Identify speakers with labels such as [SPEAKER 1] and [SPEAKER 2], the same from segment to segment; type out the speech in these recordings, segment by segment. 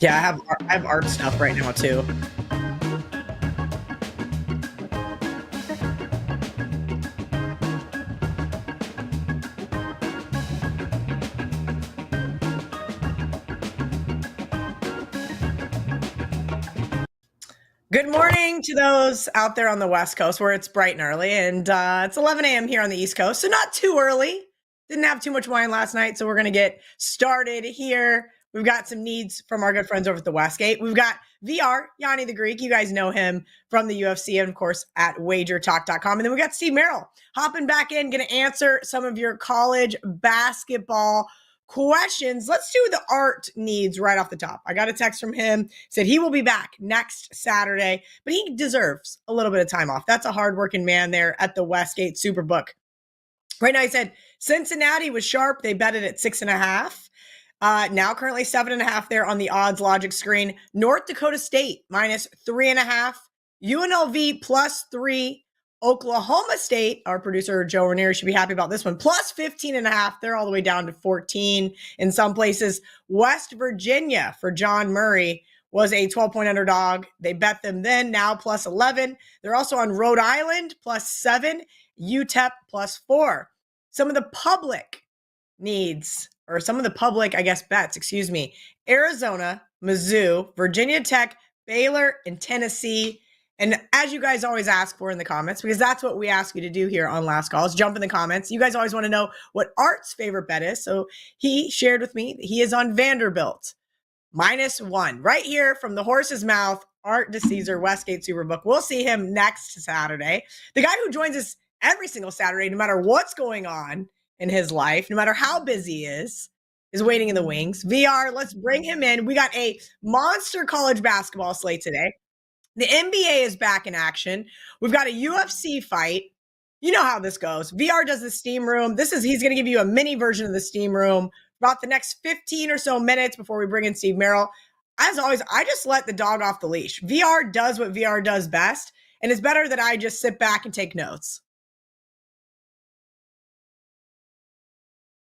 [SPEAKER 1] Yeah, I have art stuff right now too. Good morning to those out there on the West Coast where it's bright and early, and it's 11 a.m. here on the East Coast, so not too early. Didn't have too much wine last night, so we're going to get started here. We've got some needs from our good friends over at the Westgate. We've got VR, Gianni the Greek. You guys know him from the UFC and, of course, at WagerTalk.com. And then we got Steve Merril hopping back in, going to answer some of your college basketball questions. Let's do the art needs right off the top. I got a text from him, said he will be back next Saturday, but he deserves a little bit of time off. That's a hardworking man there at the Westgate Superbook. Right now, he said Cincinnati was sharp. They bet it at 6.5. Now currently 7.5 there on the odds logic screen. North Dakota State minus 3.5. UNLV +3. Oklahoma State, our producer Joe Ranieri should be happy about this one, plus 15.5. They're all the way down to 14 in some places. West Virginia for John Murray was a 12-point underdog. They bet them then, now plus 11. They're also on Rhode Island plus 7, UTEP plus 4. Some of the public needs, or some of the public, I guess, bets, Arizona, Mizzou, Virginia Tech, Baylor, and Tennessee. And as you guys always ask for in the comments, because that's what we ask you to do here on Last Calls, jump in the comments. You guys always want to know what Art's favorite bet is. So he shared with me that he is on Vanderbilt, -1. Right here from the horse's mouth, Art DeCesar, Westgate Superbook. We'll see him next Saturday. The guy who joins us every single Saturday, no matter what's going on in his life, no matter how busy he is waiting in the wings. VR, let's bring him in. We got a monster college basketball slate today. The NBA is back in action. We've got a UFC fight. You know how this goes. VR does the steam room. He's going to give you a mini version of the steam room about the next 15 or so minutes before we bring in Steve Merril. As always, I just let the dog off the leash. VR does what VR does best, and it's better that I just sit back and take notes.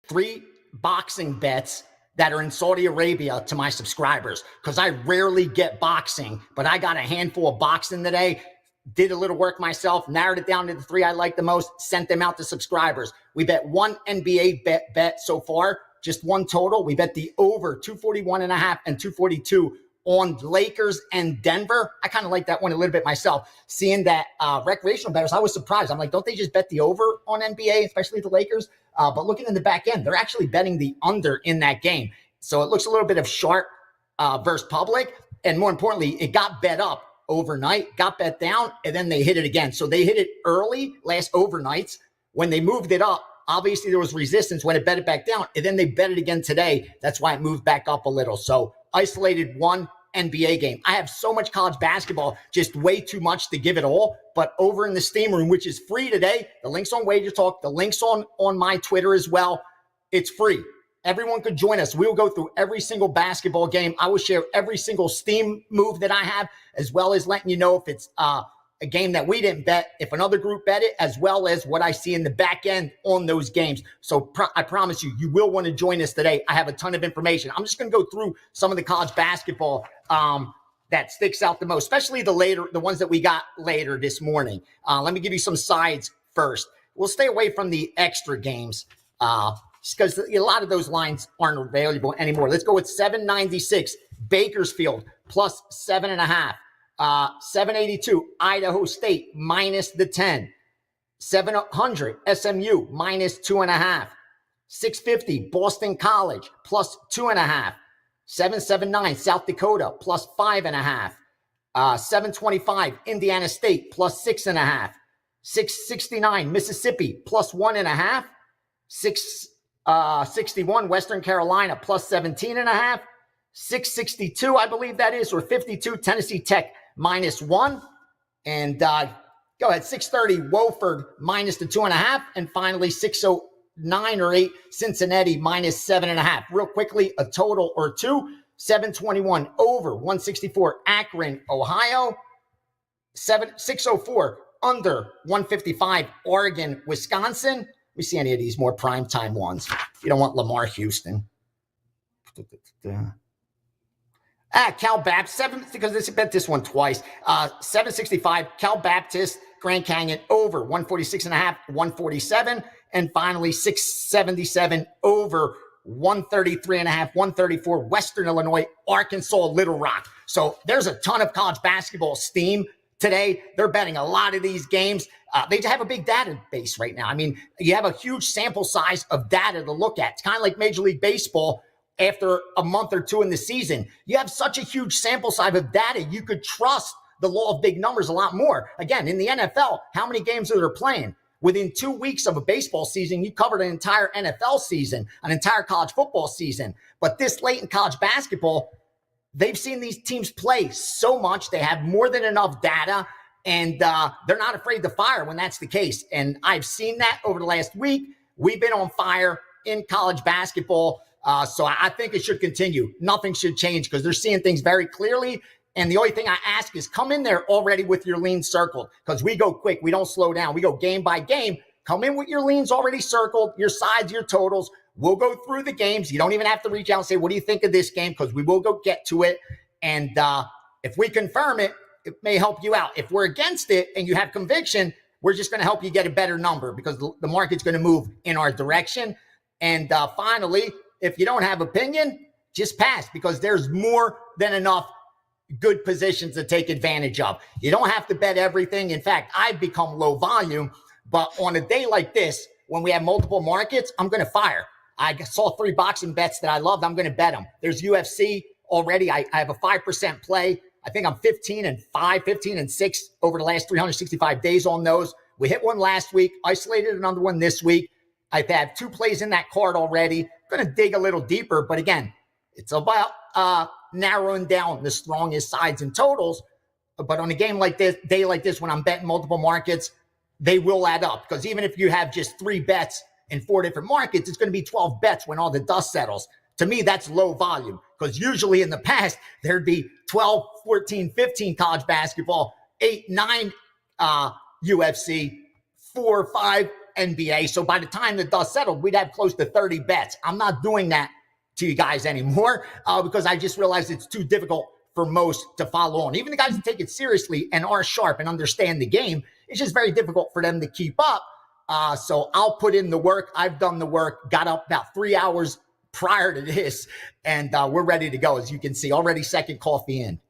[SPEAKER 2] 3 boxing bets that are in Saudi Arabia to my subscribers, because I rarely get boxing, but I got a handful of boxing today, did a little work myself, narrowed it down to the 3 I like the most, sent them out to subscribers. We bet 1 NBA bet so far, just 1 total. We bet the over 241.5 and 242 on Lakers and Denver. I kind of like that one a little bit myself. Seeing that recreational bettors, I was surprised. I'm like, don't they just bet the over on NBA, especially the Lakers? But looking in the back end, they're actually betting the under in that game. So it looks a little bit of sharp versus public. And more importantly, it got bet up overnight, got bet down, and then they hit it again. So they hit it early last overnights. When they moved it up, obviously there was resistance when it bet it back down, and then they bet it again today. That's why it moved back up a little. So isolated 1 NBA game. I have so much college basketball, just way too much to give it all. But over in the steam room, which is free today, the link's on WagerTalk, the link's on my Twitter as well. It's free. Everyone could join us. We'll go through every single basketball game. I will share every single steam move that I have, as well as letting you know if it's a game that we didn't bet, if another group bet it, as well as what I see in the back end on those games. So I promise you, you will want to join us today. I have a ton of information. I'm just going to go through some of the college basketball that sticks out the most, especially the ones that we got later this morning. Let me give you some sides first. We'll stay away from the extra games just because a lot of those lines aren't available anymore. Let's go with 796 Bakersfield plus 7.5. 782 Idaho State minus the 10. 700 SMU minus 2.5. 650 Boston College plus 2.5. 779 South Dakota plus 5.5. 725 Indiana State plus 6.5. 669 Mississippi plus 1.5. 661 Western Carolina plus 17.5. 662, I believe that is, or 52 Tennessee Tech -1. And go ahead, 630 Wofford minus the 2.5. And finally, 609 or 8 Cincinnati -7.5. Real quickly, a total or 2. 721 over 164 Akron, Ohio. 604 under 155 Oregon, Wisconsin. Let me see any of these more primetime ones. You don't want Lamar Houston. Cal Baptist, because this bet this one twice. 765, Cal Baptist, Grand Canyon over 146.5, 147. And finally, 677 over 133.5, 134, Western Illinois, Arkansas, Little Rock. So there's a ton of college basketball steam today. They're betting a lot of these games. They have a big database right now. I mean, you have a huge sample size of data to look at. It's kind of like Major League Baseball. After a month or two in the season, you have such a huge sample size of data. You could trust the law of big numbers a lot more. Again, in the NFL, how many games are they playing? Within 2 weeks of a baseball season, you covered an entire NFL season, an entire college football season. But this late in college basketball, they've seen these teams play so much. They have more than enough data, and they're not afraid to fire when that's the case. And I've seen that over the last week. We've been on fire in college basketball. So I think it should continue. Nothing should change because they're seeing things very clearly. And the only thing I ask is come in there already with your lean circled because we go quick. We don't slow down. We go game by game. Come in with your leans already circled, your sides, your totals. We'll go through the games. You don't even have to reach out and say, what do you think of this game? Because we will go get to it. And if we confirm it, it may help you out. If we're against it and you have conviction, we're just going to help you get a better number because the market's going to move in our direction. And finally, if you don't have opinion, just pass because there's more than enough good positions to take advantage of. You don't have to bet everything. In fact, I've become low volume, but on a day like this, when we have multiple markets, I'm going to fire. I saw 3 boxing bets that I loved. I'm going to bet them. There's UFC already. I have a 5% play. I think I'm 15-5, 15-6 over the last 365 days on those. We hit one last week, isolated another one this week. I've had 2 plays in that card already. Going to dig a little deeper, but again, it's about narrowing down the strongest sides and totals. But on a game like this, day like this, when I'm betting multiple markets, they will add up because even if you have just 3 bets in 4 different markets, it's going to be 12 bets when all the dust settles. To me, that's low volume because usually in the past, there'd be 12, 14, 15 college basketball, 8, 9 UFC, 4, 5 NBA. So by the time the dust settled, we'd have close to 30 bets. I'm not doing that to you guys anymore because I just realized it's too difficult for most to follow on. Even the guys that take it seriously and are sharp and understand the game, it's just very difficult for them to keep up. So I'll put in the work. I've done the work, got up about 3 hours prior to this, and we're ready to go. As you can see, already second coffee in.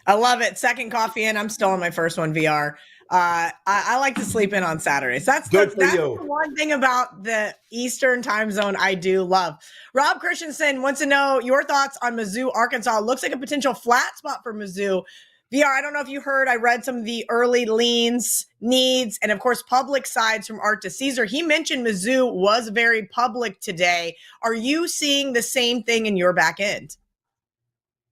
[SPEAKER 1] I love it. Second coffee in. I'm still on my first one, VR. I like to sleep in on Saturdays. That's the one thing about the Eastern time zone I do love. Rob Christensen wants to know your thoughts on Mizzou, Arkansas. Looks like a potential flat spot for Mizzou. VR, I don't know if you heard, I read some of the early leans, needs, and of course, public sides from Art to Caesar. He mentioned Mizzou was very public today. Are you seeing the same thing in your back end?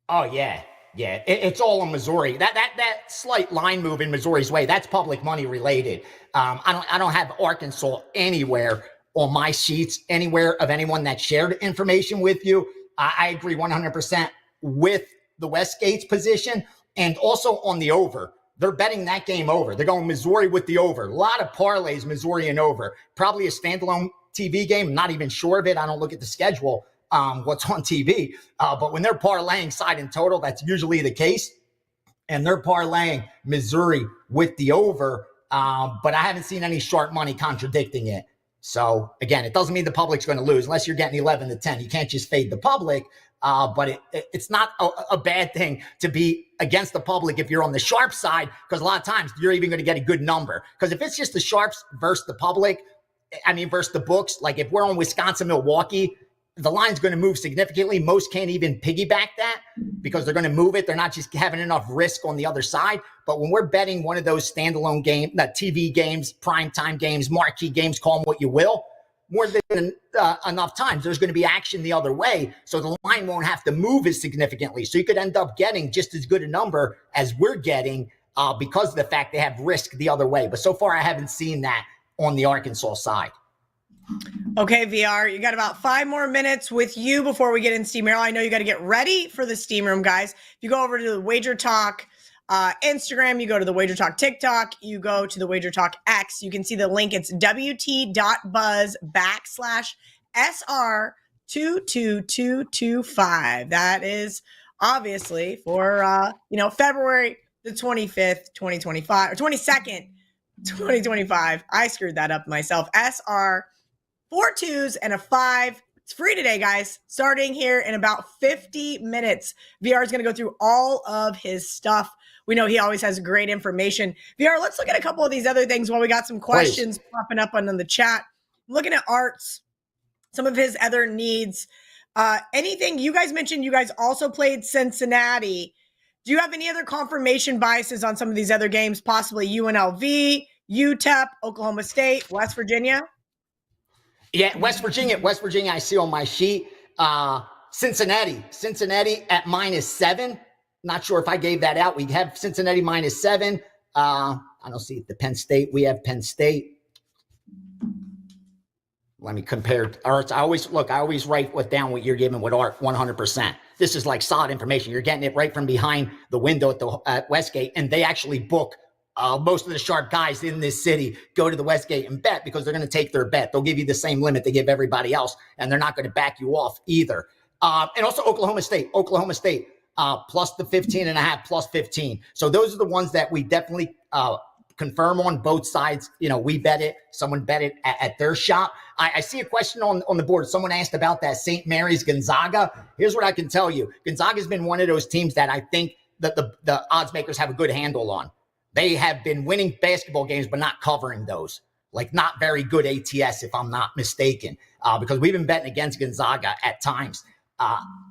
[SPEAKER 2] Oh, yeah. Yeah, it's all in Missouri. That slight line move in Missouri's way, that's public money related. I don't have Arkansas anywhere on my sheets, anywhere of anyone that shared information with you. I agree 100% with the Westgate's position and also on the over. They're betting that game over. They're going Missouri with the over. A lot of parlays, Missouri and over. Probably a standalone TV game. I'm not even sure of it. I don't look at the schedule. What's on TV. But when they're parlaying side and total, that's usually the case. And they're parlaying Missouri with the over. But I haven't seen any sharp money contradicting it. So again, it doesn't mean the public's going to lose unless you're getting 11-10. You can't just fade the public. But it's not a bad thing to be against the public if you're on the sharp side, because a lot of times you're even going to get a good number. Because if it's just the sharps versus the public, versus the books, like if we're on Wisconsin, Milwaukee, the line's going to move significantly. Most can't even piggyback that because they're going to move it. They're not just having enough risk on the other side. But when we're betting one of those standalone games, TV games, primetime games, marquee games, call them what you will, more than enough times, there's going to be action the other way. So the line won't have to move as significantly. So you could end up getting just as good a number as we're getting because of the fact they have risk the other way. But so far, I haven't seen that on the Arkansas side.
[SPEAKER 1] Okay, VR, you got about 5 more minutes with you before we get in Steam Merril. I know you got to get ready for the Steam Room, guys. If you go over to the WagerTalk Instagram, you go to the WagerTalk TikTok, you go to the WagerTalk X, you can see the link. It's wt.buzz/SR22225. That is obviously, for February the 25th, 2025, or 22nd, 2025. I screwed that up myself. SR 4 2s and a 5. It's free today, guys. Starting here in about 50 minutes. VR is going to go through all of his stuff. We know he always has great information. VR, let's look at a couple of these other things while we got some questions popping up on the chat. Looking at Arts, some of his other needs. Anything you guys mentioned, you guys also played Cincinnati. Do you have any other confirmation biases on some of these other games? Possibly UNLV, UTEP, Oklahoma State, West Virginia?
[SPEAKER 2] Yeah, West Virginia, I see on my sheet. Cincinnati at -7. Not sure if I gave that out. We have Cincinnati -7. I don't see the Penn State. We have Penn State. Let me compare Arts. I always write down what you're giving with Art 100%. This is like solid information. You're getting it right from behind the window at Westgate, and they actually book most of the sharp guys in this city go to the Westgate and bet because they're going to take their bet. They'll give you the same limit they give everybody else, and they're not going to back you off either. And also Oklahoma State, plus the 15.5, plus 15. So those are the ones that we definitely confirm on both sides. We bet it. Someone bet it at their shop. I see a question on the board. Someone asked about that St. Mary's Gonzaga. Here's what I can tell you. Gonzaga's been one of those teams that I think that the odds makers have a good handle on. They have been winning basketball games, but not covering those. Like not very good ATS, if I'm not mistaken, because we've been betting against Gonzaga at times.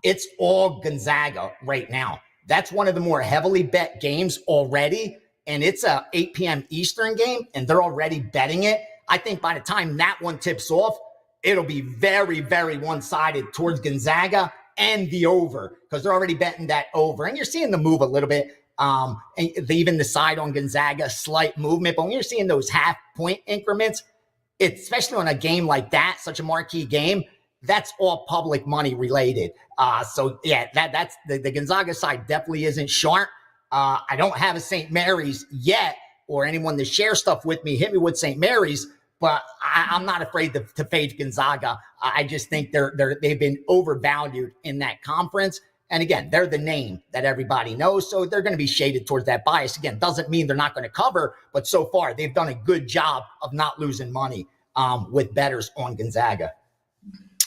[SPEAKER 2] It's all Gonzaga right now. That's one of the more heavily bet games already. And it's a 8 p.m. Eastern game, and they're already betting it. I think by the time that one tips off, it'll be very, very one-sided towards Gonzaga and the over, because they're already betting that over. And you're seeing the move a little bit. And they even decide on Gonzaga, slight movement. But when you're seeing those half-point increments, especially on a game like that, such a marquee game, that's all public money related. So, yeah, that's the Gonzaga side definitely isn't sharp. I don't have a St. Mary's yet, or anyone to share stuff with me. Hit me with St. Mary's, but I'm not afraid to fade Gonzaga. I just think they've been overvalued in that conference. And again, they're the name that everybody knows, so they're going to be shaded towards that bias. Again, doesn't mean they're not going to cover, but so far they've done a good job of not losing money with bettors on Gonzaga.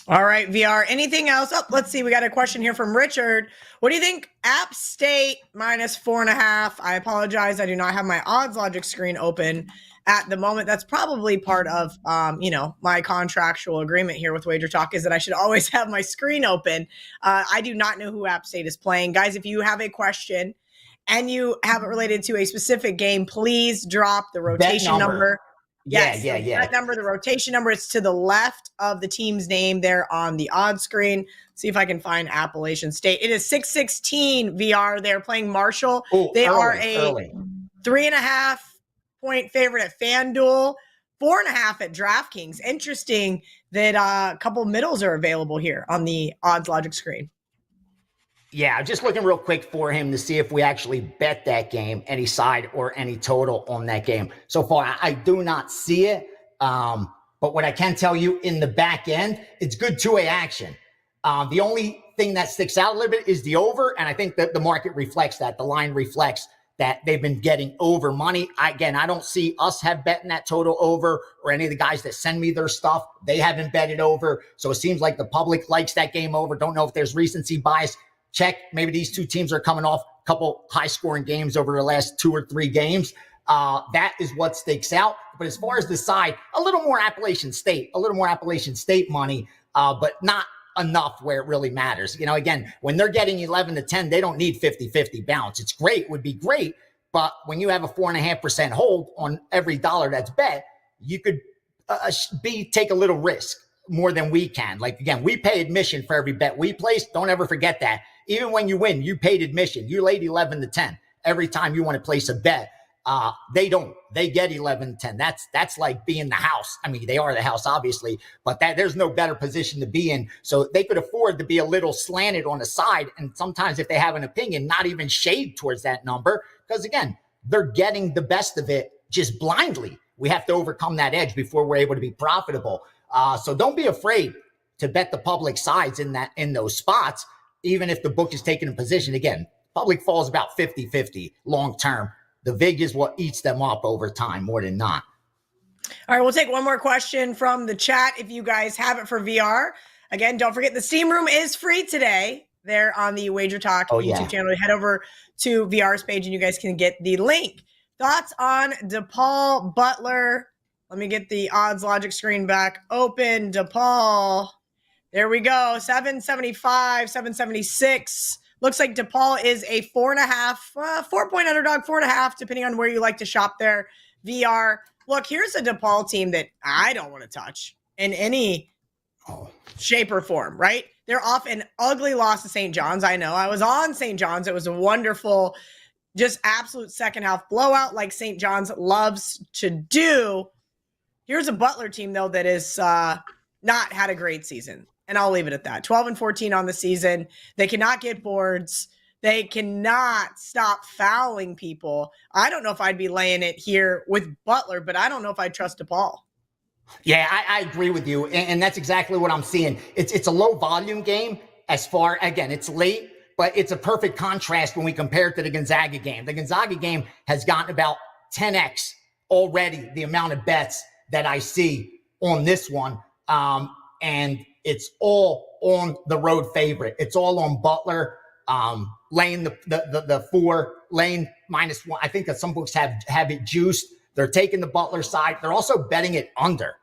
[SPEAKER 1] All right, VR. Anything else? Oh, let's see. We got a question here from Richard. What do you think? App State -4.5. I apologize. I do not have my odds logic screen open at the moment. That's probably part of, my contractual agreement here with WagerTalk is that I should always have my screen open. I do not know who App State is playing. Guys, if you have a question and you have it related to a specific game, please drop the rotation number. Yes,
[SPEAKER 2] yeah.
[SPEAKER 1] That number, the rotation number, is to the left of the team's name there on the odds screen. See if I can find Appalachian State. It is 616 VR. They're playing Marshall. They are a 3.5 point favorite at FanDuel, 4.5 at DraftKings. Interesting that a couple middles are available here on the odds logic screen.
[SPEAKER 2] Yeah, just looking real quick for him to see if we actually bet that game, any side or any total on that game. So far, I do not see it. But what I can tell you in the back end, it's good two-way action. The only thing that sticks out a little bit is the over, and I think that the market reflects that. The line reflects that they've been getting over money. I don't see us have betting that total over, or any of the guys that send me their stuff. They haven't betted over. So it seems like the public likes that game over. Don't know if there's recency bias. Check. Maybe these two teams are coming off a couple high-scoring games over the last 2 or 3 games. That is what sticks out. But as far as the side, a little more Appalachian State money, but not enough where it really matters. Again, when they're getting 11-10, they don't need 50-50 bounce. It's great, would be great. But when you have a 4.5% hold on every dollar that's bet, you could take a little risk more than we can. Like, again, we pay admission for every bet we place. Don't ever forget that. Even when you win, you paid admission. You laid 11-10 every time you want to place a bet. They don't. They get 11-10. That's like being the house. I mean, they are the house, obviously, but there's no better position to be in. So they could afford to be a little slanted on the side. And sometimes if they have an opinion, not even shade towards that number, because again, they're getting the best of it just blindly. We have to overcome that edge before we're able to be profitable. So don't be afraid to bet the public sides in those spots. even if the book is taking a position. Again, public falls about 50-50 long term. The vig is what eats them up over time more than not.
[SPEAKER 1] All right, we'll take one more question from the chat if you guys have it for VR. Again, don't forget the Steam Room is free today. There on the WagerTalk YouTube channel. Head over to VR's page and you guys can get the link. Thoughts on DePaul Butler? Let me get the odds logic screen back open. DePaul. There we go. 775, 776. Looks like DePaul is a 4.5, 4-point underdog, 4.5, depending on where you like to shop there. VR. Look, here's a DePaul team that I don't want to touch in any shape or form, right? They're off an ugly loss to St. John's. I know. I was on St. John's. It was a wonderful, just absolute second half blowout like St. John's loves to do. Here's a Butler team, though, that is not had a great season. And I'll leave it at that. 12-14 on the season. They cannot get boards. They cannot stop fouling people. I don't know if I'd be laying it here with Butler, but I don't know if I'd trust DePaul.
[SPEAKER 2] Yeah, I agree with you. And that's exactly what I'm seeing. It's a low volume game as far, again, it's late, but it's a perfect contrast when we compare it to the Gonzaga game. The Gonzaga game has gotten about 10x already the amount of bets that I see on this one. And it's all on the road favorite. It's all on Butler. Laying the 4, laying -1. I think that some books have it juiced. They're taking the Butler side. They're also betting it under.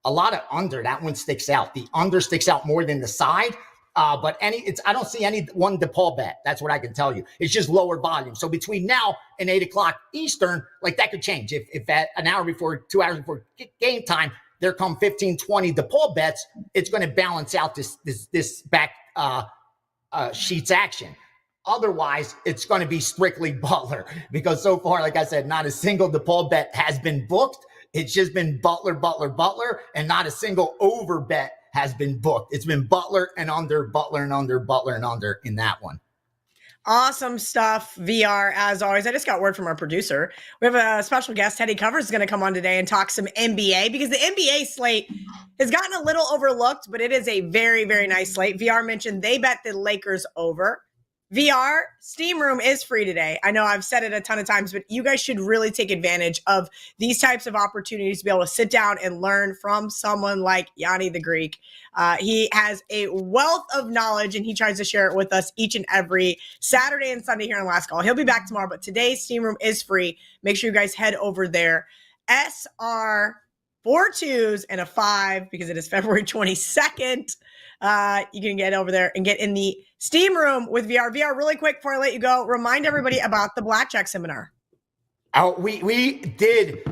[SPEAKER 2] A lot of under. That one sticks out. The under sticks out more than the side. But I don't see any one DePaul bet. That's what I can tell you. It's just lower volume. So between now and 8 o'clock Eastern, like that could change. If at an hour before, 2 hours before game time, there come 15, 20 DePaul bets, it's going to balance out this back sheets action. Otherwise, it's going to be strictly Butler because so far, like I said, not a single DePaul bet has been booked. It's just been Butler, Butler, Butler, and not a single over bet has been booked. It's been Butler and under, Butler and under, Butler and under in that one.
[SPEAKER 1] Awesome stuff, VR, as always. I just got word from our producer. We have a special guest, Teddy Covers, is going to come on today and talk some NBA because the NBA slate has gotten a little overlooked, but it is a very, very nice slate. VR mentioned they bet the Lakers over. VR, Steam Room is free today. I know I've said it a ton of times, but you guys should really take advantage of these types of opportunities to be able to sit down and learn from someone like Gianni the Greek. He has a wealth of knowledge, and he tries to share it with us each and every Saturday and Sunday here on Last Call. He'll be back tomorrow, but today's Steam Room is free. Make sure you guys head over there. SR 4 2s and a 5 because it is February 22nd. You can get over there and get in the Steam Room with VR. VR, really quick before I let you go, remind everybody about the Blackjack seminar.
[SPEAKER 2] We did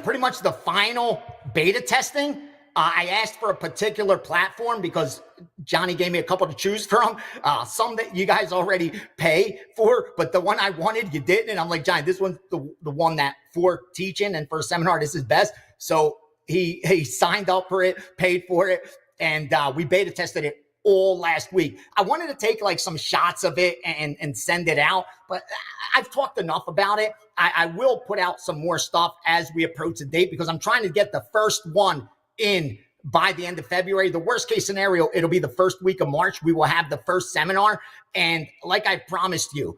[SPEAKER 2] pretty much the final beta testing. I asked for a particular platform because Gianni gave me a couple to choose from. Some that you guys already pay for, but the one I wanted, you didn't. And I'm like, Gianni, this one's the one that for teaching and for seminar, this is best. So he signed up for it, paid for it, and we beta tested it all last week. I wanted to take like some shots of it and send it out, but I've talked enough about it. I will put out some more stuff as we approach the date because I'm trying to get the first one in by the end of February. The worst case scenario, it'll be the first week of March. We will have the first seminar. And like I promised you,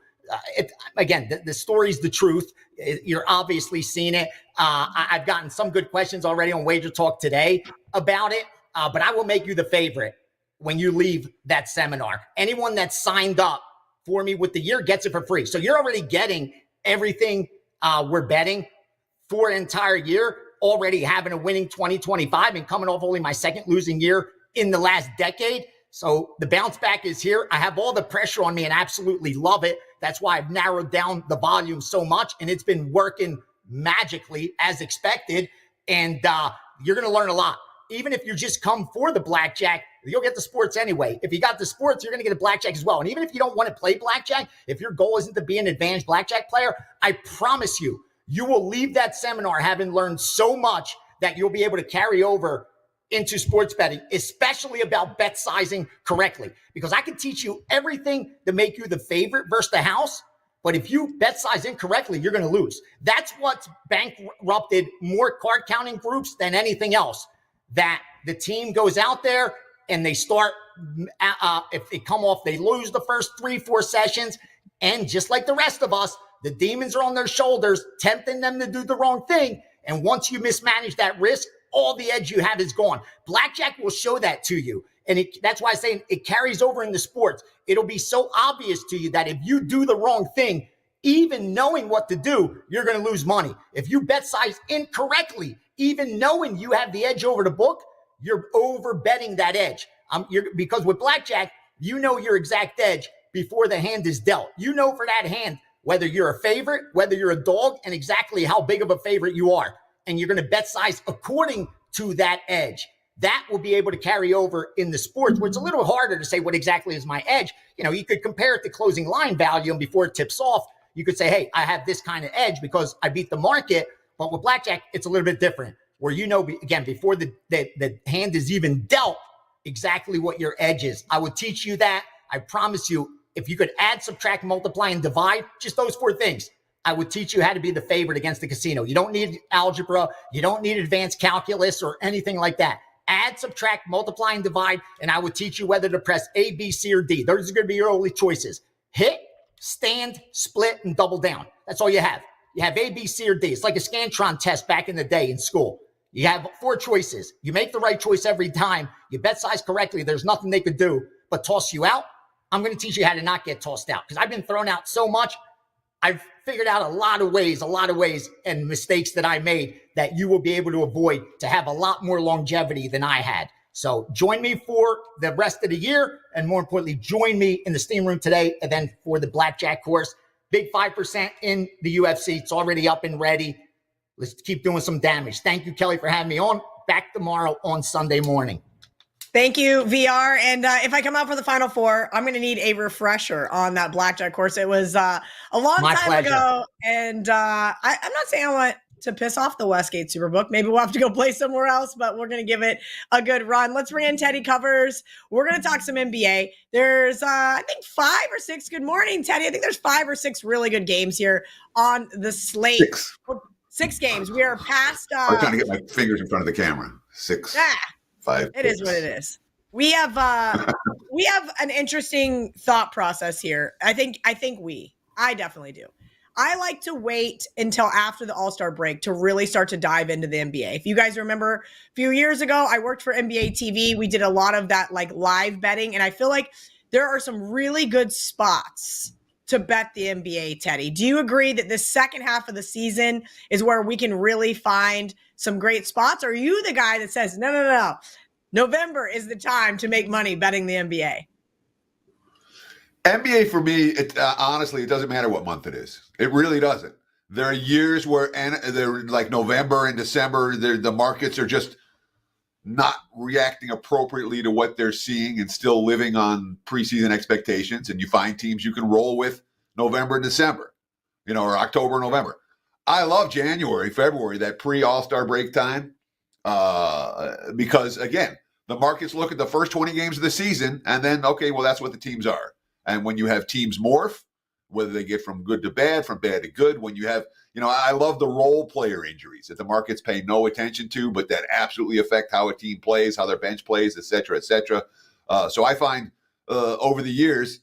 [SPEAKER 2] the story's the truth. You're obviously seeing it. I've gotten some good questions already on WagerTalk today about it, but I will make you the favorite when you leave that seminar. Anyone that signed up for me with the year gets it for free. So you're already getting everything we're betting for an entire year, already having a winning 2025 and coming off only my second losing year in the last decade. So the bounce back is here. I have all the pressure on me and absolutely love it. That's why I've narrowed down the volume so much, and it's been working magically as expected. And you're going to learn a lot. Even if you just come for the blackjack, you'll get the sports anyway. If you got the sports, you're going to get a blackjack as well. And even if you don't want to play blackjack, if your goal isn't to be an advanced blackjack player, I promise you, you will leave that seminar having learned so much that you'll be able to carry over into sports betting, especially about bet sizing correctly. Because I can teach you everything to make you the favorite versus the house. But if you bet size incorrectly, you're going to lose. That's what's bankrupted more card counting groups than anything else. That the team goes out there and they start, if they come off, they lose the first 3-4 sessions. And just like the rest of us, the demons are on their shoulders, tempting them to do the wrong thing. And once you mismanage that risk, all the edge you have is gone. Blackjack will show that to you. And that's why I say it carries over into sports. It'll be so obvious to you that if you do the wrong thing, even knowing what to do, you're going to lose money. If you bet size incorrectly, even knowing you have the edge over the book, you're over betting that edge. Because with blackjack, you know your exact edge before the hand is dealt. You know for that hand whether you're a favorite, whether you're a dog, and exactly how big of a favorite you are. And you're going to bet size according to that edge. That will be able to carry over in the sports, where it's a little harder to say what exactly is my edge. You know, you could compare it to closing line value, and before it tips off, you could say, hey, I have this kind of edge because I beat the market. But with blackjack, it's a little bit different, where you know, again, before the hand is even dealt, exactly what your edge is. I would teach you that. I promise you, if you could add, subtract, multiply, and divide, just those 4 things, I would teach you how to be the favorite against the casino. You don't need algebra. You don't need advanced calculus or anything like that. Add, subtract, multiply, and divide, and I would teach you whether to press A, B, C, or D. Those are going to be your only choices. Hit, stand, split, and double down. That's all you have. You have A, B, C, or D. It's like a Scantron test back in the day in school. You have 4 choices. You make the right choice every time. You bet size correctly. There's nothing they could do but toss you out. I'm going to teach you how to not get tossed out, because I've been thrown out so much. I've figured out a lot of ways and mistakes that I made that you will be able to avoid to have a lot more longevity than I had. So join me for the rest of the year, and more importantly, join me in the steam room today and then for the blackjack course. Big 5% in the UFC. It's already up and ready. Let's keep doing some damage. Thank you, Kelly, for having me on. Back tomorrow on Sunday morning.
[SPEAKER 1] Thank you, VR. And if I come out for the Final Four, I'm going to need a refresher on that blackjack course. It was a long time ago. And I'm not saying I want to piss off the Westgate Superbook. Maybe we'll have to go play somewhere else, but we're going to give it a good run. Let's bring in Teddy Covers. We're going to talk some NBA. There's, I think, 5 or 6. Good morning, Teddy. I think there's 5 or 6 really good games here on the slate. 6 games. We are past.
[SPEAKER 3] I'm trying to get my fingers in front of the camera. 6. 5.
[SPEAKER 1] It is what it is. We have an interesting thought process here. I definitely do. I like to wait until after the All-Star break to really start to dive into the NBA. If you guys remember, a few years ago, I worked for NBA TV. We did a lot of that like live betting, and I feel like there are some really good spots to bet the NBA, Teddy. Do you agree that this second half of the season is where we can really find some great spots? Or are you the guy that says, no, November is the time to make money betting the NBA?
[SPEAKER 3] NBA for me, honestly, it doesn't matter what month it is. It really doesn't. There are years where they're like November and December, the markets are just not reacting appropriately to what they're seeing and still living on preseason expectations. And you find teams you can roll with November and December, or October, November. I love January, February, that pre-All-Star break time, because, again, the markets look at the first 20 games of the season and then, okay, well, that's what the teams are. And when you have teams morph, whether they get from good to bad, from bad to good, when you have, I love the role player injuries that the markets pay no attention to, but that absolutely affect how a team plays, how their bench plays, et cetera, et cetera. So I find over the years,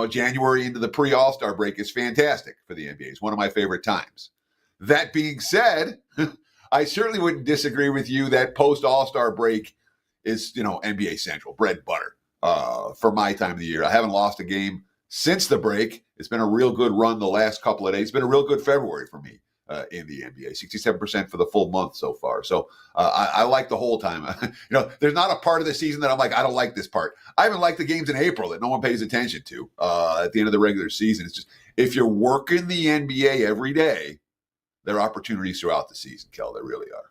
[SPEAKER 3] January into the pre-All-Star break is fantastic for the NBA. It's one of my favorite times. That being said, I certainly wouldn't disagree with you that post-All-Star break is, NBA Central, bread and butter for my time of the year. I haven't lost a game since the break. It's been a real good run the last couple of days. It's been a real good February for me in the NBA, 67% for the full month so far. So I like the whole time. There's not a part of the season that I'm like, I don't like this part. I even like the games in April that no one pays attention to at the end of the regular season. It's just, if you're working the NBA every day, there are opportunities throughout the season, Kel. There really are.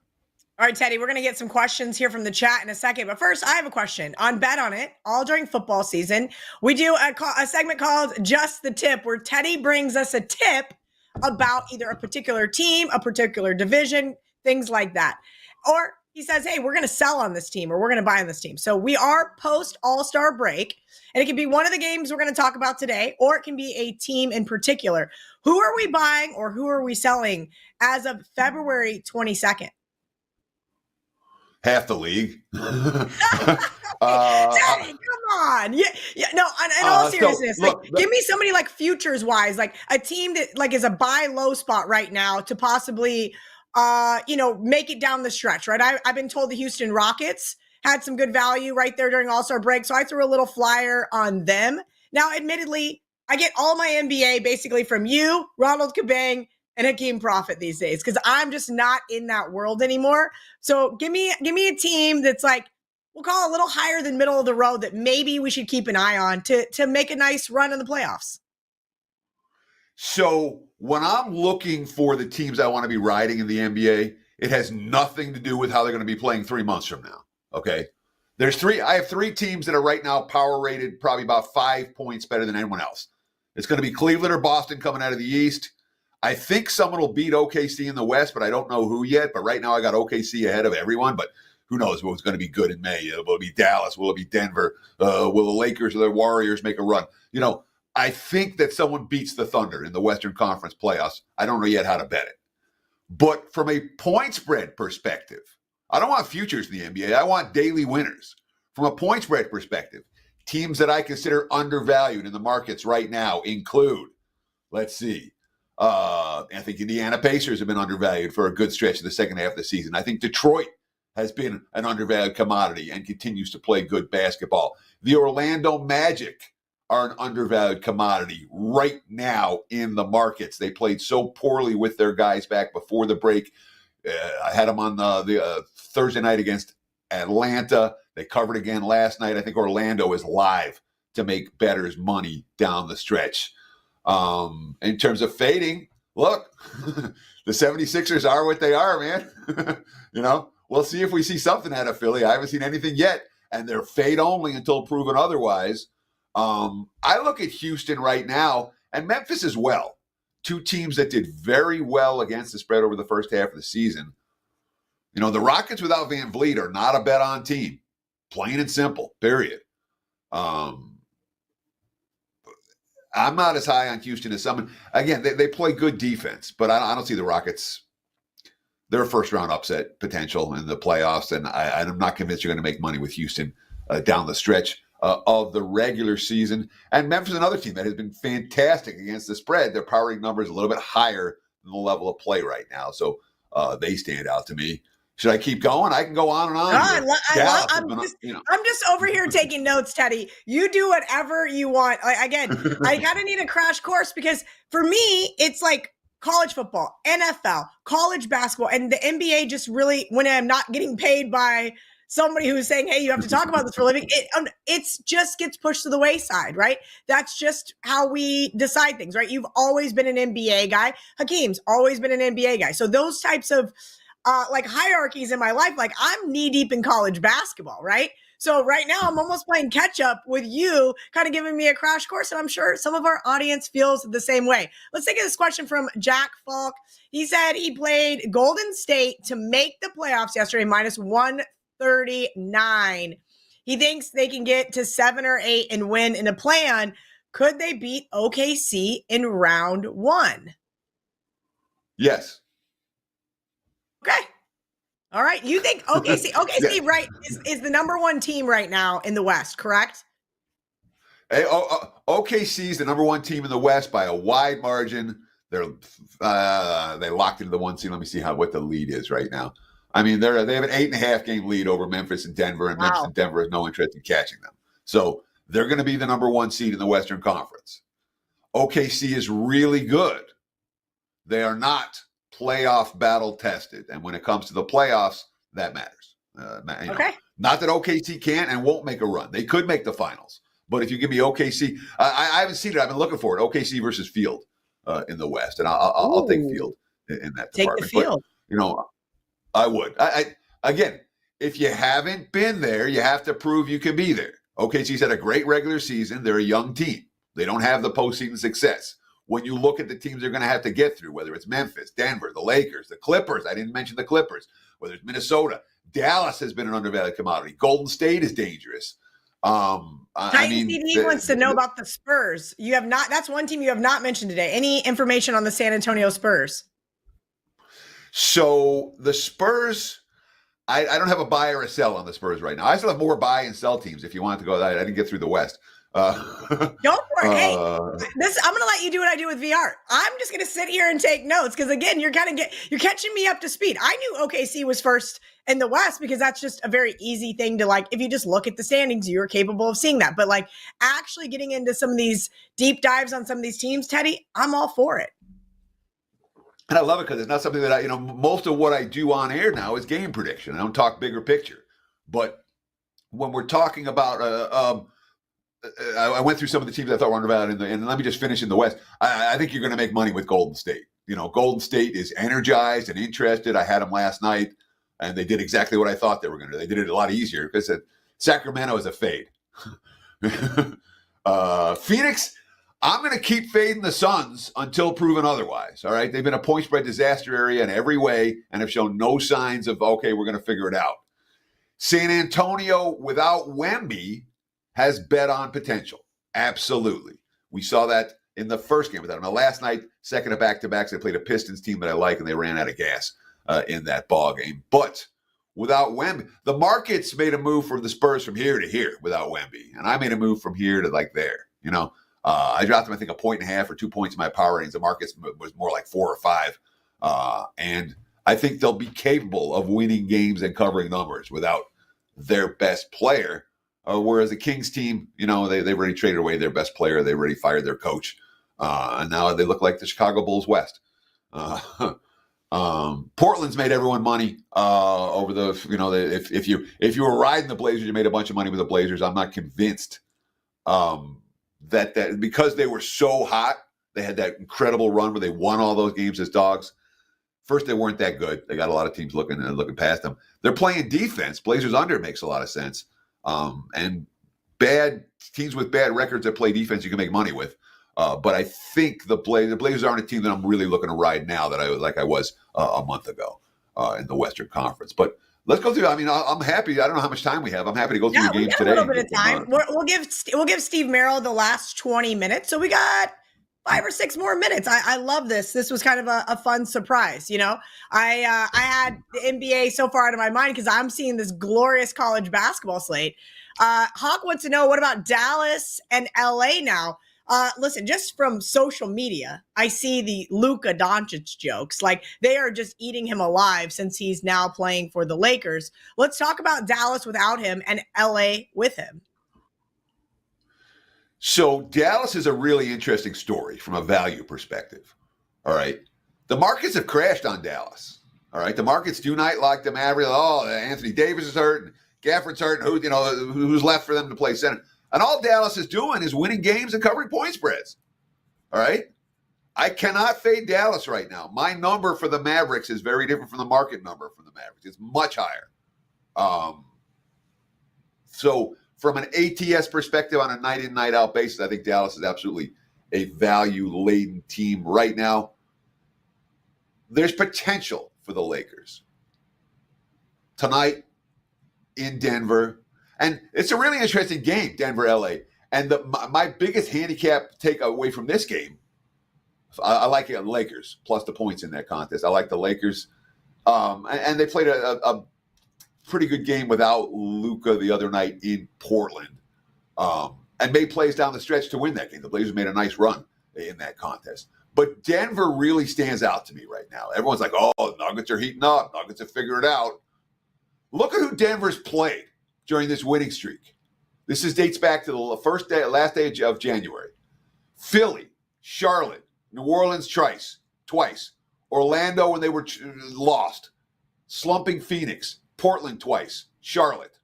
[SPEAKER 1] All right, Teddy, we're going to get some questions here from the chat in a second. But first, I have a question on Bet On It. All during football season, we do a segment called Just the Tip, where Teddy brings us a tip about either a particular team, a particular division, things like that. Or he says, hey, we're going to sell on this team, or we're going to buy on this team. So we are post All-Star break, and it can be one of the games we're going to talk about today, or it can be a team in particular. Who are we buying or who are we selling as of February 22nd?
[SPEAKER 3] Half the league.
[SPEAKER 1] Daddy, come on. Yeah, no, in all seriousness, give me somebody like futures wise, like a team that like is a buy low spot right now to possibly make it down the stretch, right? I've been told the Houston Rockets had some good value right there during All-Star break. So I threw a little flyer on them. Now, admittedly, I get all my NBA basically from you, Ronald Kabang, and Hakeem Prophet these days because I'm just not in that world anymore. So give me a team that's like, we'll call it a little higher than middle of the road that maybe we should keep an eye on to make a nice run in the playoffs.
[SPEAKER 3] So when I'm looking for the teams I want to be riding in the NBA, it has nothing to do with how they're going to be playing 3 months from now. Okay. I have 3 teams that are right now power rated probably about 5 points better than anyone else. It's going to be Cleveland or Boston coming out of the East. I think someone will beat OKC in the West, but I don't know who yet. But right now I got OKC ahead of everyone, but who knows what's going to be good in May? Will it be Dallas? Will it be Denver? Will the Lakers or the Warriors make a run? I think that someone beats the Thunder in the Western Conference playoffs. I don't know yet how to bet it. But from a point spread perspective, I don't want futures in the NBA. I want daily winners. From a point spread perspective, teams that I consider undervalued in the markets right now include, let's see, I think Indiana Pacers have been undervalued for a good stretch of the second half of the season. I think Detroit has been an undervalued commodity and continues to play good basketball. The Orlando Magic are an undervalued commodity right now in the markets. They played so poorly with their guys back before the break. I had them on the Thursday night against Atlanta. They covered again last night. I think Orlando is live to make bettors money down the stretch. In terms of fading, look, the 76ers are what they are, man. We'll see if we see something out of Philly. I haven't seen anything yet, and they're fade only until proven otherwise. I look at Houston right now and Memphis as well. 2 teams that did very well against the spread over the first half of the season. The Rockets without Van Vliet are not a bet on team. Plain and simple, period. I'm not as high on Houston as some. Again, they play good defense, but I don't see the Rockets. They're a first-round upset potential in the playoffs, and I'm not convinced you're going to make money with Houston down the stretch of the regular season. And Memphis, another team that has been fantastic against the spread. Their power rating number is a little bit higher than the level of play right now, so they stand out to me. Should I keep going? I can go on and on.
[SPEAKER 1] I'm just over here taking notes, Teddy. You do whatever you want. Again, I kind of need a crash course because for me, it's like college football, NFL, college basketball, and the NBA just really, when I'm not getting paid by somebody who's saying, hey, you have to talk about this for a living, it just gets pushed to the wayside, right? That's just how we decide things, right? You've always been an NBA guy. Hakeem's always been an NBA guy. So those types of hierarchies in my life, like I'm knee deep in college basketball, right? So right now I'm almost playing catch up with you, kind of giving me a crash course. And I'm sure some of our audience feels the same way. Let's take this question from Jack Falk. He said he played Golden State to make the playoffs yesterday, minus 139. He thinks they can get to 7 or 8 and win in a play-in. Could they beat OKC in round 1?
[SPEAKER 3] Yes.
[SPEAKER 1] Okay. All right. You think OKC, yeah. Right, is the number 1 team right now in the West, correct?
[SPEAKER 3] Hey, OKC is the number 1 team in the West by a wide margin. They locked into the 1 seed. Let me see what the lead is right now. I mean, they have an 8.5 game lead over Memphis and Denver, and Memphis and Denver has no interest in catching them. So they're going to be the number 1 seed in the Western Conference. OKC is really good. They are not playoff battle tested, and when it comes to the playoffs, that matters. Okay. Not that OKC can't and won't make a run. They could make the finals, but if you give me OKC, I haven't seen it. I've been looking for it. OKC versus Field in the West, and I'll take Field in that department.
[SPEAKER 1] Take the Field.
[SPEAKER 3] But, I would. Again, if you haven't been there, you have to prove you can be there. OKC's had a great regular season. They're a young team. They don't have the postseason success. When you look at the teams they're going to have to get through, whether it's Memphis, Denver, the Lakers, the Clippers, I didn't mention the Clippers, whether it's Minnesota, Dallas has been an undervalued commodity. Golden State is dangerous.
[SPEAKER 1] CD wants to know about the Spurs. You have not. That's one team you have not mentioned today. Any information on the San Antonio Spurs?
[SPEAKER 3] So the Spurs, I don't have a buy or a sell on the Spurs right now. I still have more buy and sell teams if you want to go. I didn't get through the West.
[SPEAKER 1] Go for it. Hey, I'm gonna let you do what I do with VR. I'm just gonna sit here and take notes because again, you're catching me up to speed. I knew OKC was first in the West because that's just a very easy thing to like. If you just look at the standings, you're capable of seeing that. But like actually getting into some of these deep dives on some of these teams, Teddy, I'm all for it.
[SPEAKER 3] And I love it because it's not something that most of what I do on air now is game prediction. I don't talk bigger picture. But when we're talking about, I went through some of the teams I thought were undervalued, and let me just finish in the West. I think you're going to make money with Golden State. Golden State is energized and interested. I had them last night, and they did exactly what I thought they were going to do. They did it a lot easier because Sacramento is a fade. Phoenix, I'm going to keep fading the Suns until proven otherwise. All right. They've been a point spread disaster area in every way and have shown no signs of, okay, we're going to figure it out. San Antonio without Wemby has bet on potential. Absolutely. We saw that in the first game without him. Now, last night, second of back-to-backs, they played a Pistons team that I like, and they ran out of gas in that ball game. But without Wemby, the markets made a move from the Spurs from here to here without Wemby, and I made a move from here to like there, I dropped them, I think, 1.5 or 2 points in my power ratings. The markets was more like 4 or 5. And I think they'll be capable of winning games and covering numbers without their best player. Whereas the Kings team, they've already traded away their best player. They already fired their coach. And now they look like the Chicago Bulls West. Portland's made everyone money over the, if you were riding the Blazers, you made a bunch of money with the Blazers. I'm not convinced that because they were so hot, they had that incredible run where they won all those games as dogs. First, they weren't that good. They got a lot of teams looking past them. They're playing defense. Blazers under makes a lot of sense. And bad teams with bad records that play defense, you can make money with. But I think the Blazers aren't a team that I'm really looking to ride now that I was a month ago in the Western Conference. But let's go through. I mean, I'm happy. I don't know how much time we have. I'm happy to go through the games today.
[SPEAKER 1] A little bit of time. We'll give Steve Merril the last 20 minutes. So we got 5 or 6 more minutes. I love this. This was kind of a fun surprise. I had the NBA so far out of my mind because I'm seeing this glorious college basketball slate. Hawk wants to know, what about Dallas and LA now? Listen, just from social media, I see the Luka Doncic jokes. Like, they are just eating him alive since he's now playing for the Lakers. Let's talk about Dallas without him and LA with him.
[SPEAKER 3] So Dallas is a really interesting story from a value perspective. All right. The markets have crashed on Dallas. All right. The markets do not like the Mavericks. Oh, Anthony Davis is hurt and Gafford's hurt, and who's left for them to play center. And all Dallas is doing is winning games and covering point spreads. All right. I cannot fade Dallas right now. My number for the Mavericks is very different from the market number for the Mavericks. It's much higher. So from an ATS perspective, on a night in, night out basis, I think Dallas is absolutely a value-laden team right now. There's potential for the Lakers tonight in Denver. And it's a really interesting game, Denver-LA. And my biggest handicap takeaway from this game, I like the Lakers, plus the points in that contest. I like the Lakers. And they played a pretty good game without Luka the other night in Portland. And made plays down the stretch to win that game. The Blazers made a nice run in that contest. But Denver really stands out to me right now. Everyone's like, oh, the Nuggets are heating up. Nuggets have figured it out. Look at who Denver's played during this winning streak. This dates back to the last day of January. Philly, Charlotte, New Orleans twice. Orlando when they were lost. Slumping Phoenix, Portland twice, Charlotte.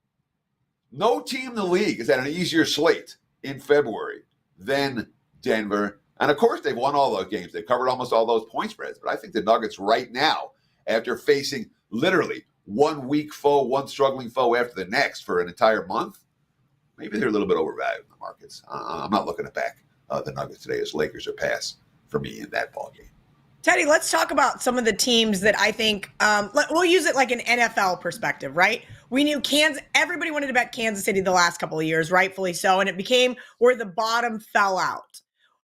[SPEAKER 3] No team in the league has had an easier slate in February than Denver. And, of course, they've won all those games. They've covered almost all those point spreads. But I think the Nuggets right now, after facing literally one weak foe, one struggling foe after the next for an entire month, maybe they're a little bit overvalued in the markets. I'm not looking to back the Nuggets today as Lakers are pass for me in that ball game.
[SPEAKER 1] Teddy, let's talk about some of the teams that I think we'll use it like an NFL perspective, right? We knew everybody wanted to bet Kansas City the last couple of years, rightfully so, and it became where the bottom fell out.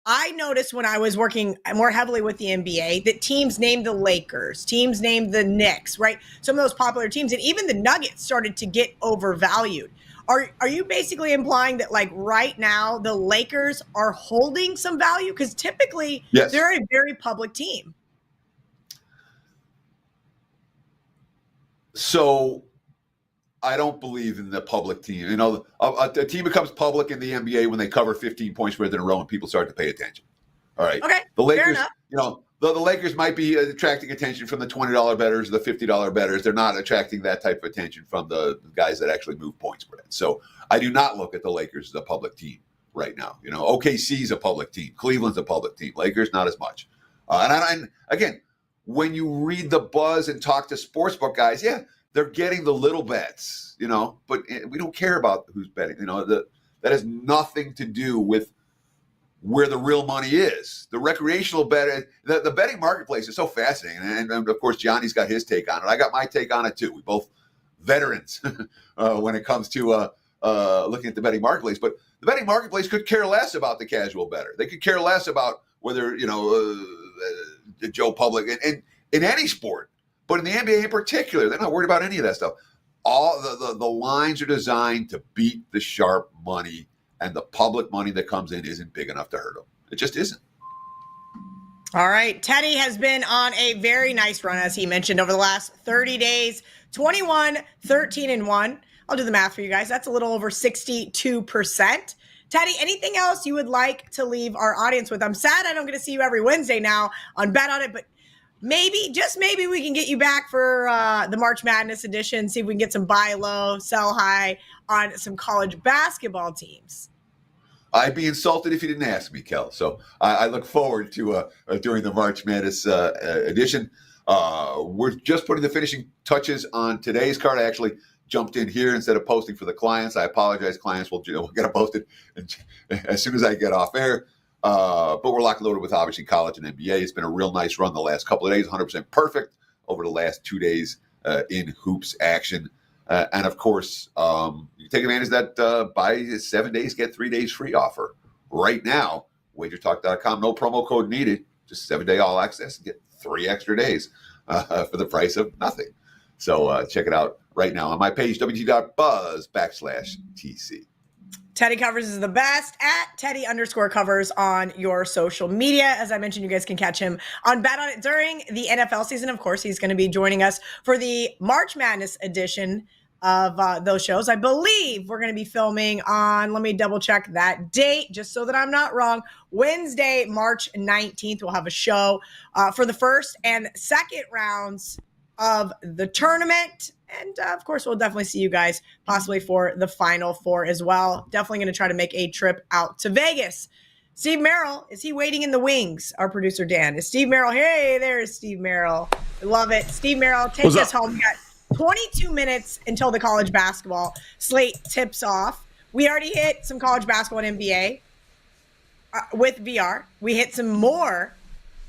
[SPEAKER 1] I noticed when I was working more heavily with the NBA that teams named the Lakers, teams named the Knicks, right? Some of those popular teams, and even the Nuggets started to get overvalued. Are you basically implying that, like, right now the Lakers are holding some value? Because typically they're a very public team.
[SPEAKER 3] So I don't believe in the public team. You know, a team becomes public in the NBA when they cover 15 points spread in a row and people start to pay attention. All right.
[SPEAKER 1] Okay.
[SPEAKER 3] The Lakers,
[SPEAKER 1] fair enough.
[SPEAKER 3] you know, the Lakers might be attracting attention from the $20 bettors, the $50 bettors. They're not attracting that type of attention from the guys that actually move point spread. So I do not look at the Lakers as a public team right now. You know, OKC's a public team. Cleveland's a public team. Lakers, not as much. And again, when you read the buzz and talk to sportsbook guys, yeah, they're getting the little bets, you know, but we don't care about who's betting. You know, that has nothing to do with where the real money is. The recreational bet, the betting marketplace is so fascinating. And of course, Gianni's got his take on it. I got my take on it too. We both veterans when it comes to looking at the betting marketplace. But the betting marketplace could care less about the casual bettor. They could care less about whether, you know, Joe Public and in any sport, but in the NBA in particular, they're not worried about any of that stuff. All the lines are designed to beat the sharp money, and the public money that comes in isn't big enough to hurt them. It just isn't.
[SPEAKER 1] All right. Teddy has been on a very nice run, as he mentioned, over the last 30 days, 21, 13, and 1. I'll do the math for you guys. That's a little over 62%. Teddy, anything else you would like to leave our audience with? I'm sad I don't get to see you every Wednesday now on Bet On It, but maybe, just maybe, we can get you back for the March Madness edition, see if we can get some buy low, sell high on some college basketball teams.
[SPEAKER 3] I'd be insulted if you didn't ask me, Kel. So I look forward to during the March Madness edition. We're just putting the finishing touches on today's card. I actually jumped in here instead of posting for the clients. I apologize, clients. We'll get it posted as soon as I get off air. But we're locked and loaded with obviously college and NBA. It's been a real nice run the last couple of days, 100% perfect over the last 2 days in hoops action. And of course, you take advantage of that buy 7 days, get 3 days free offer right now. WagerTalk.com, no promo code needed. Just 7-day all access and get 3 extra days for the price of nothing. So check it out right now on my page, wt.buzz/TC.
[SPEAKER 1] Teddy Covers is the best at Teddy_covers on your social media. As I mentioned, you guys can catch him on Bet On It during the NFL season. Of course, he's going to be joining us for the March Madness edition of those shows. I believe we're going to be filming on, let me double check that date just so that I'm not wrong, Wednesday, March 19th. We'll have a show for the first and second rounds of the tournament. And of course, we'll definitely see you guys possibly for the Final Four as well. Definitely going to try to make a trip out to Vegas. Steve Merril, is he waiting in the wings? Our producer, Dan. Is Steve Merril? Hey, there's Steve Merril. I love it. Steve Merril, take us home. We got 22 minutes until the college basketball slate tips off. We already hit some college basketball and NBA with VR. We hit some more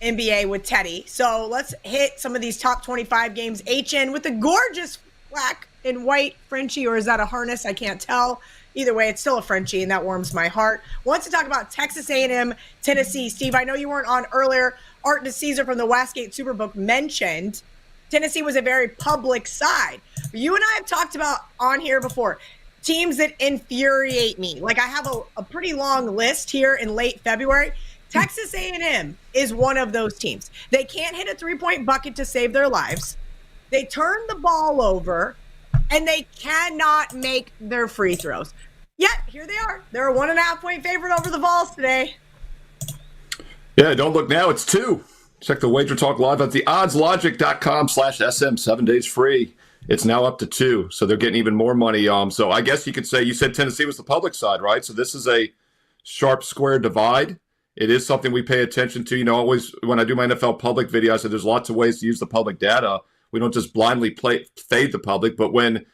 [SPEAKER 1] NBA with Teddy. So let's hit some of these top 25 games. HN with the gorgeous black and white Frenchie, or is that a harness? I can't tell. Either way, it's still a Frenchie, and that warms my heart. Wants to talk about Texas A&M, Tennessee. Steve, I know you weren't on earlier. Art DeCesar from the Westgate Superbook mentioned Tennessee was a very public side. But you and I have talked about on here before teams that infuriate me. Like, I have a pretty long list here in late February. Texas A&M is one of those teams. They can't hit a three-point bucket to save their lives. They turn the ball over, and they cannot make their free throws. Yet, here they are. They're a 1.5-point favorite over the Vols today.
[SPEAKER 4] Yeah, don't look now. It's 2. Check the WagerTalk live at theoddslogic.com/SM. 7 days free. It's now up to 2, so they're getting even more money. So I guess you could say, you said Tennessee was the public side, right? So this is a sharp square divide. It is something we pay attention to. You know, always when I do my NFL public video, I said there's lots of ways to use the public data. We don't just blindly fade the public, but when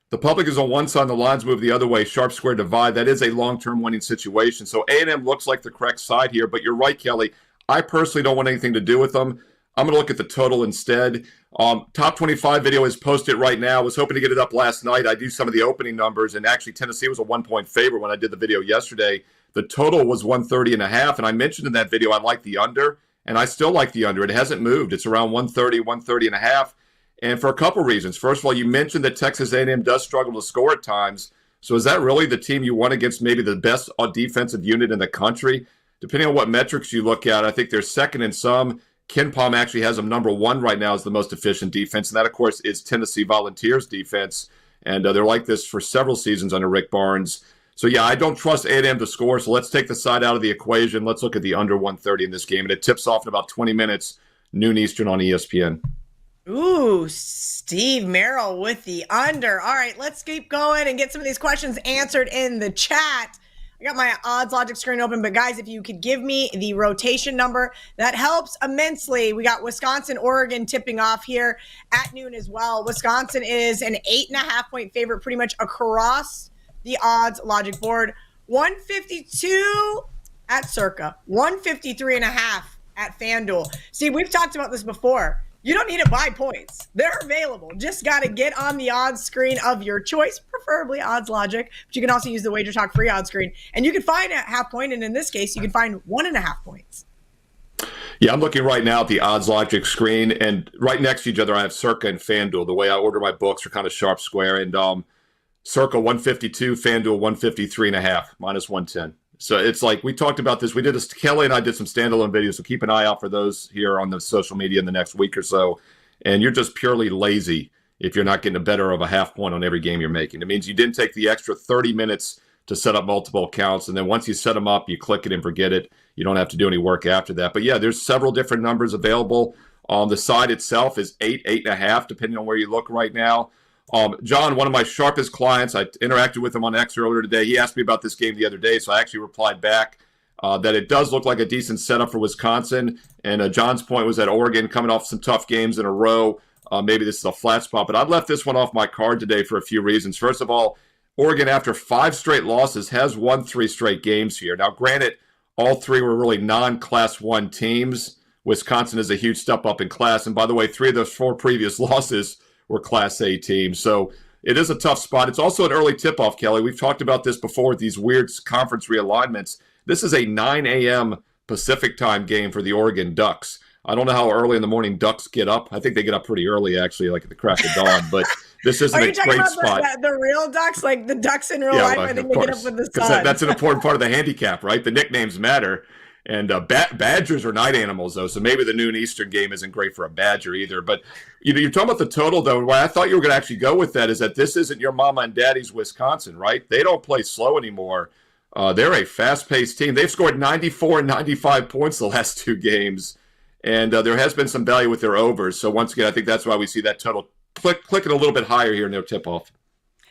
[SPEAKER 4] the public is on one side and the lines move the other way, sharp square divide, that is a long-term winning situation. So A&M looks like the correct side here, but you're right, Kelly. I personally don't want anything to do with them. I'm going to look at the total instead. Top 25 video is posted right now. I was hoping to get it up last night. I do some of the opening numbers, and actually Tennessee was a 1-point favorite when I did the video yesterday. The total was 130.5, and I mentioned in that video I like the under, and I still like the under. It hasn't moved. It's around 130.5, and for a couple reasons. First of all, you mentioned that Texas A&M does struggle to score at times. So is that really the team you want against maybe the best defensive unit in the country? Depending on what metrics you look at, I think they're second in some. Ken Palm actually has them number one right now as the most efficient defense, and that, of course, is Tennessee Volunteers defense, and they're like this for several seasons under Rick Barnes. So, yeah, I don't trust A&M to score, so let's take the side out of the equation. Let's look at the under 130 in this game, and it tips off in about 20 minutes, noon Eastern on ESPN.
[SPEAKER 1] Ooh, Steve Merril with the under. All right, let's keep going and get some of these questions answered in the chat. I got my odds logic screen open, but guys, if you could give me the rotation number, that helps immensely. We got Wisconsin, Oregon tipping off here at noon as well. Wisconsin is an 8.5-point favorite pretty much across the odds logic board. 152 at Circa, 153.5 at FanDuel. See, we've talked about this before. You don't need to buy points. They're available. Just got to get on the odds screen of your choice, preferably Odds Logic, but you can also use the WagerTalk free odds screen. And you can find a half point, and in this case, you can find 1.5 points.
[SPEAKER 4] Yeah, I'm looking right now at the Odds Logic screen, and right next to each other, I have Circa and FanDuel. The way I order my books are kind of sharp square, and Circa 152, FanDuel 153.5, minus 110. So it's like we talked about this. We did this. Kelly and I did some standalone videos, so keep an eye out for those here on the social media in the next week or so. And you're just purely lazy if you're not getting a better of a half point on every game you're making. It means you didn't take the extra 30 minutes to set up multiple accounts, and then once you set them up, you click it and forget it. You don't have to do any work after that. But yeah, there's several different numbers available. The side itself is 8.5, depending on where you look right now. John, one of my sharpest clients, I interacted with him on X earlier today. He asked me about this game the other day, so I actually replied back that it does look like a decent setup for Wisconsin. And John's point was that Oregon, coming off some tough games in a row, maybe this is a flat spot. But I've left this one off my card today for a few reasons. First of all, Oregon, after 5 straight losses, has won 3 straight games here. Now, granted, all 3 were really non-Class 1 teams. Wisconsin is a huge step up in class. And by the way, 3 of those 4 previous losses were Class A teams. So it is a tough spot. It's also an early tip-off, Kelly. We've talked about this before with these weird conference realignments. This is a 9 a.m. Pacific time game for the Oregon Ducks. I don't know how early in the morning Ducks get up. I think they get up pretty early, actually, like at the crack of dawn. But this isn't a great spot.
[SPEAKER 1] The real Ducks, like the Ducks in real life, I think they get up with the sun.
[SPEAKER 4] That's an important part of the handicap, right? The nicknames matter. And badgers are night animals, though, so maybe the noon Eastern game isn't great for a badger either. But you're talking about the total, though. Why I thought you were going to actually go with that is that this isn't your mama and daddy's Wisconsin, right? They don't play slow anymore. They're a fast-paced team. They've scored 94 and 95 points the last 2 games, and there has been some value with their overs. So once again, I think that's why we see that total clicking a little bit higher here in their tip-off.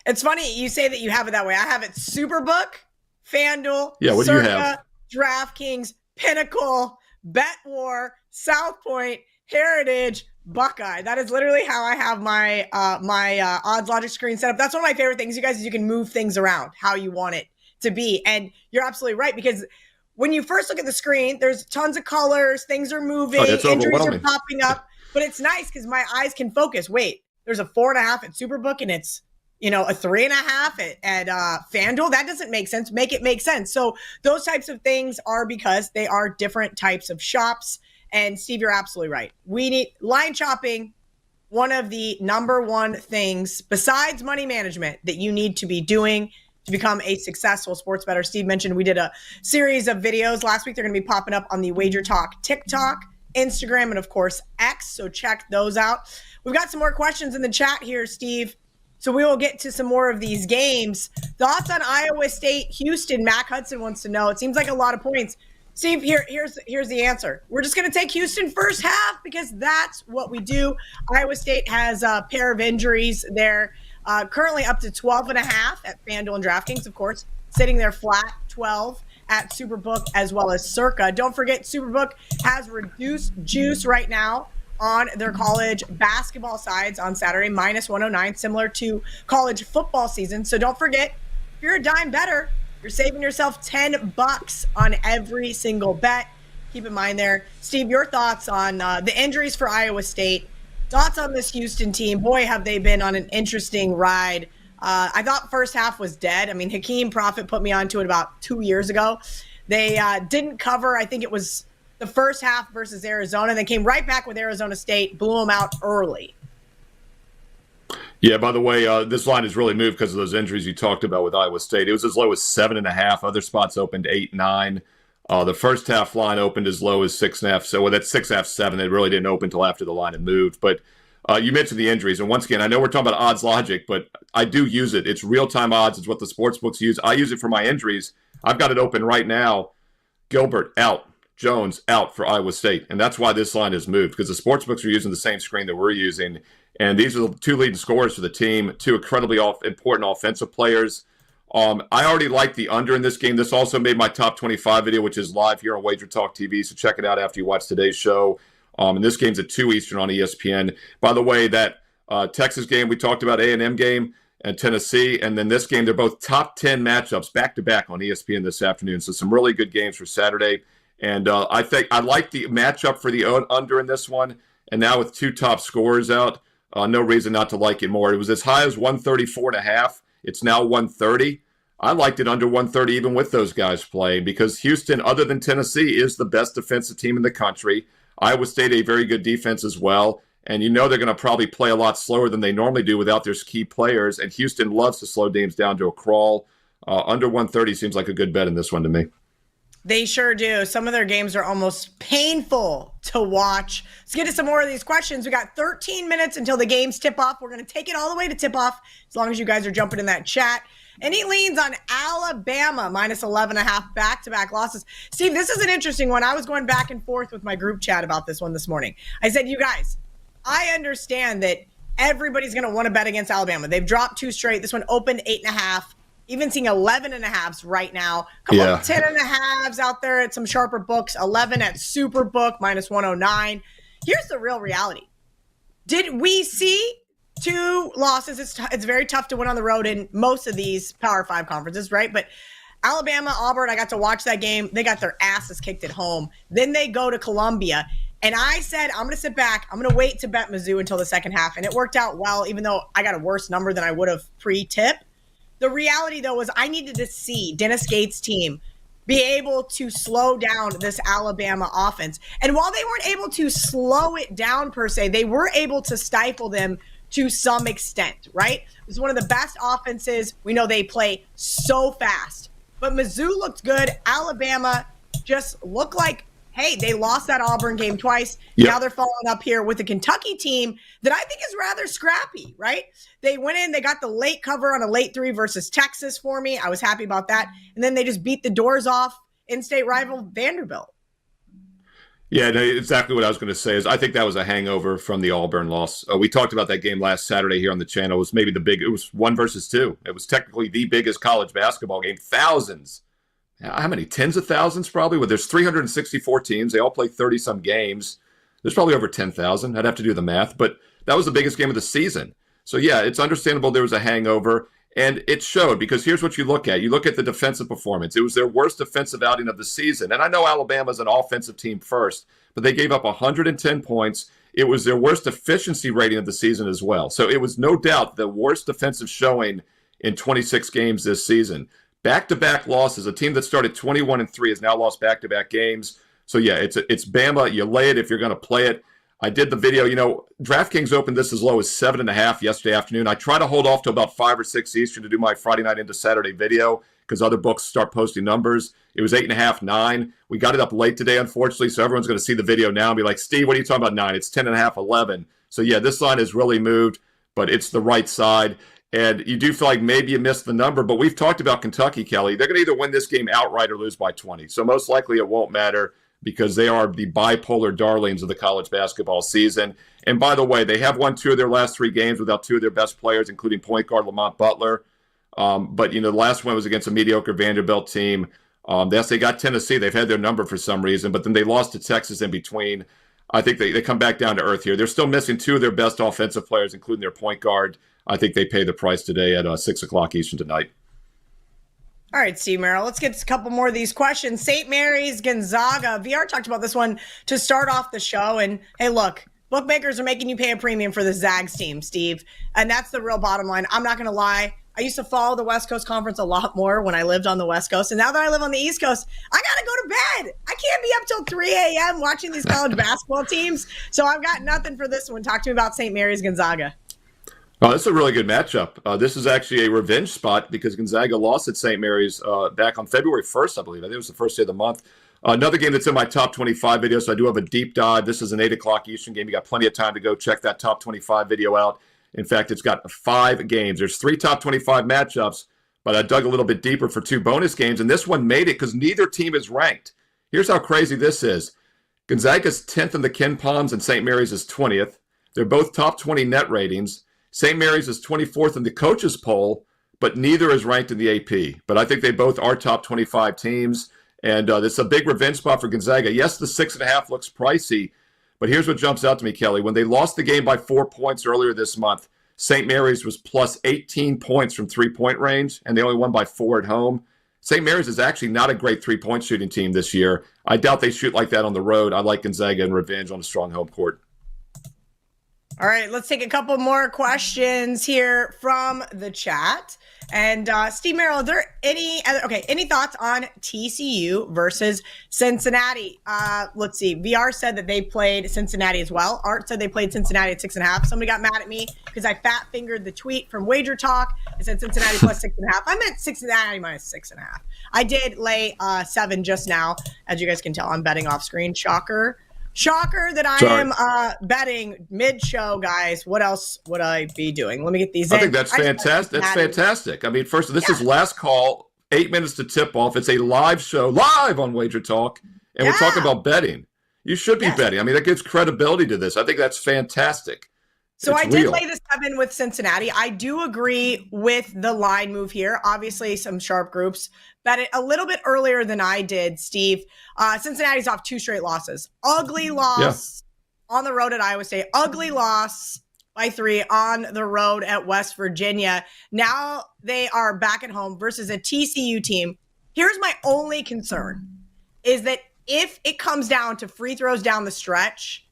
[SPEAKER 1] It's funny you say that you have it that way. I have it Superbook, FanDuel,
[SPEAKER 4] yeah, what
[SPEAKER 1] Circa,
[SPEAKER 4] do you have?
[SPEAKER 1] DraftKings, Pinnacle, BetWar, South Point, Heritage, Buckeye. That is literally how I have my odds logic screen set up. That's one of my favorite things, you guys, is you can move things around how you want it to be. And you're absolutely right, because when you first look at the screen, there's tons of colors, things are moving, injuries are popping up, but it's nice because my eyes can focus. Wait, there's a 4.5 at Superbook, and it's a 3.5 at FanDuel. That doesn't make sense. Make it make sense. So those types of things are because they are different types of shops. And Steve, you're absolutely right. We need line chopping. One of the number one things besides money management that you need to be doing to become a successful sports bettor. Steve mentioned we did a series of videos last week. They're going to be popping up on the WagerTalk TikTok, Instagram, and of course X. So check those out. We've got some more questions in the chat here, Steve. So we will get to some more of these games. Thoughts on Iowa State, Houston? Mac Hudson wants to know. It seems like a lot of points. Steve, here's the answer. We're just going to take Houston first half because that's what we do. Iowa State has a pair of injuries. They're currently up to 12.5 at FanDuel and DraftKings, of course, sitting there flat 12 at Superbook as well as Circa. Don't forget, Superbook has reduced juice right now on their college basketball sides on Saturday, minus 109, similar to college football season. So don't forget, if you're a dime better, you're saving yourself $10 on every single bet. keep in mind there. Steve, your thoughts on the injuries for Iowa State, thoughts on this Houston team. Boy, have they been on an interesting ride. I thought first half was dead. I mean, Hakeem Prophet put me onto it about 2 years ago. They didn't cover. I think it was the first half versus Arizona. They came right back with Arizona State, blew them out early.
[SPEAKER 4] Yeah, by the way, this line has really moved because of those injuries you talked about with Iowa State. It was as low as 7.5. Other spots opened 8, 9. The first half line opened as low as 6.5. So that's 6.5, 7. It really didn't open until after the line had moved. But you mentioned the injuries. And once again, I know we're talking about odds logic, but I do use it. It's real-time odds. It's what the sports books use. I use it for my injuries. I've got it open right now. Gilbert out. Jones out for Iowa State. And that's why this line has moved, because the sports books are using the same screen that we're using. And these are the two leading scorers for the team, two incredibly important offensive players. I already like the under in this game. This also made my top 25 video, which is live here on WagerTalk TV. So check it out after you watch today's show. And this game's at 2 Eastern on ESPN. By the way, that Texas game we talked about, A&M game, and Tennessee, and then this game, they're both top 10 matchups back-to-back on ESPN this afternoon. So some really good games for Saturday. And I think I like the matchup for the under in this one. And now with two top scorers out, no reason not to like it more. It was as high as 134.5. It's now 130. I liked it under 130 even with those guys playing, because Houston, other than Tennessee, is the best defensive team in the country. Iowa State, a very good defense as well. And you know they're going to probably play a lot slower than they normally do without their key players. And Houston loves to slow games down to a crawl. Under 130 seems like a good bet in this one to me.
[SPEAKER 1] They sure do. Some of their games are almost painful to watch. Let's get to some more of these questions. We got 13 minutes until the games tip off. We're going to take it all the way to tip off, as long as you guys are jumping in that chat. Any leans on Alabama minus 11.5 back-to-back losses? Steve, this is an interesting one. I was going back and forth with my group chat about this one this morning. I said, you guys, I understand that everybody's going to want to bet against Alabama. They've dropped 2 straight. This one opened 8.5. Even seeing 11.5s right now. Couple of 10.5s out there at some sharper books. 11 at Superbook minus 109. Here's the real reality. Did we see 2 losses? It's very tough to win on the road in most of these Power 5 conferences, right? But Alabama, Auburn, I got to watch that game. They got their asses kicked at home. Then they go to Columbia. And I said, I'm going to sit back. I'm going to wait to bet Mizzou until the second half. And it worked out well, even though I got a worse number than I would have pre-tip. The reality, though, was I needed to see Dennis Gates' team be able to slow down this Alabama offense. And while they weren't able to slow it down, per se, they were able to stifle them to some extent, right? It was one of the best offenses. We know they play so fast. But Mizzou looked good. Alabama just looked like, hey, they lost that Auburn game twice. Yep. Now they're following up here with a Kentucky team that I think is rather scrappy, right? They went in, they got the late cover on a late 3 versus Texas for me. I was happy about that. And then they just beat the doors off in-state rival Vanderbilt.
[SPEAKER 4] Yeah, no, exactly what I was going to say is I think that was a hangover from the Auburn loss. We talked about that game last Saturday here on the channel. It was maybe it was 1 versus 2. It was technically the biggest college basketball game. Thousands. How many? Tens of thousands probably? Well, there's 364 teams. They all play 30-some games. There's probably over 10,000. I'd have to do the math. But that was the biggest game of the season. So, yeah, it's understandable there was a hangover. And it showed, because here's what you look at. You look at the defensive performance. It was their worst defensive outing of the season. And I know Alabama's an offensive team first, but they gave up 110 points. It was their worst efficiency rating of the season as well. So it was no doubt the worst defensive showing in 26 games this season. Back-to-back losses. A team that started 21-3 has now lost back-to-back games. So, yeah, it's Bama. You lay it if you're going to play it. I did the video. You know, DraftKings opened this as low as 7.5 yesterday afternoon. I try to hold off to about 5 or 6 Eastern to do my Friday night into Saturday video because other books start posting numbers. It was 8.5, 9. We got it up late today, unfortunately, so everyone's going to see the video now and be like, Steve, what are you talking about 9? It's 10.5, 11. So, yeah, this line has really moved, but it's the right side. And you do feel like maybe you missed the number, but we've talked about Kentucky, Kelly. They're going to either win this game outright or lose by 20. So most likely it won't matter because they are the bipolar darlings of the college basketball season. And by the way, they have won 2 of their last 3 games without 2 of their best players, including point guard Lamont Butler. But, you know, the last one was against a mediocre Vanderbilt team. Yes, they got Tennessee. They've had their number for some reason, but then they lost to Texas in between. I think they come back down to earth here. They're still missing 2 of their best offensive players, including their point guard. I think they pay the price today at 6 o'clock Eastern tonight.
[SPEAKER 1] All right, Steve Merril, let's get a couple more of these questions. St. Mary's Gonzaga. VR talked about this one to start off the show. And hey, look, bookmakers are making you pay a premium for the Zags team, Steve. And that's the real bottom line. I'm not going to lie. I used to follow the West Coast Conference a lot more when I lived on the West Coast. And now that I live on the East Coast, I got to go to bed. I can't be up till 3 a.m. watching these college basketball teams. So I've got nothing for this one. Talk to me about St. Mary's Gonzaga.
[SPEAKER 4] Oh, this is a really good matchup. This is actually a revenge spot because Gonzaga lost at St. Mary's back on February 1st, I believe. I think it was the first day of the month. Another game that's in my top 25 video, so I do have a deep dive. This is an 8 o'clock Eastern game. You got plenty of time to go check that top 25 video out. In fact, it's got 5 games. There's 3 top 25 matchups, but I dug a little bit deeper for 2 bonus games, and this one made it because neither team is ranked. Here's how crazy this is. Gonzaga's 10th in the Ken Palms, and St. Mary's is 20th. They're both top 20 net ratings. St. Mary's is 24th in the coaches poll, but neither is ranked in the AP. But I think they both are top 25 teams, and it's a big revenge spot for Gonzaga. Yes, the 6.5 looks pricey, but here's what jumps out to me, Kelly. When they lost the game by 4 points earlier this month, St. Mary's was plus 18 points from three-point range, and they only won by 4 at home. St. Mary's is actually not a great three-point shooting team this year. I doubt they shoot like that on the road. I like Gonzaga and revenge on a strong home court.
[SPEAKER 1] All right, let's take a couple more questions here from the chat. And Steve Merril, are there any thoughts on TCU versus Cincinnati? Let's see. VR said that they played Cincinnati as well. Art said they played Cincinnati at 6.5. Somebody got mad at me because I fat fingered the tweet from WagerTalk. I said Cincinnati plus 6.5. I meant Cincinnati minus 6.5. I did lay 7 just now. As you guys can tell, I'm betting off screen. Shocker that I am betting mid-show, guys. What else would I be doing? Let me get these in.
[SPEAKER 4] I think that's fantastic. That's fantastic. I mean, first, this is last call, 8 minutes to tip off. It's a live show, live on WagerTalk, and we're talking about betting. You should be betting. I mean, that gives credibility to this. I think that's fantastic.
[SPEAKER 1] So I did lay the 7 with Cincinnati. I do agree with the line move here. Obviously, some sharp groups bet it a little bit earlier than I did, Steve. Cincinnati's off 2 straight losses. Ugly loss on the road at Iowa State. Ugly loss by 3 on the road at West Virginia. Now they are back at home versus a TCU team. Here's my only concern is that if it comes down to free throws down the stretch,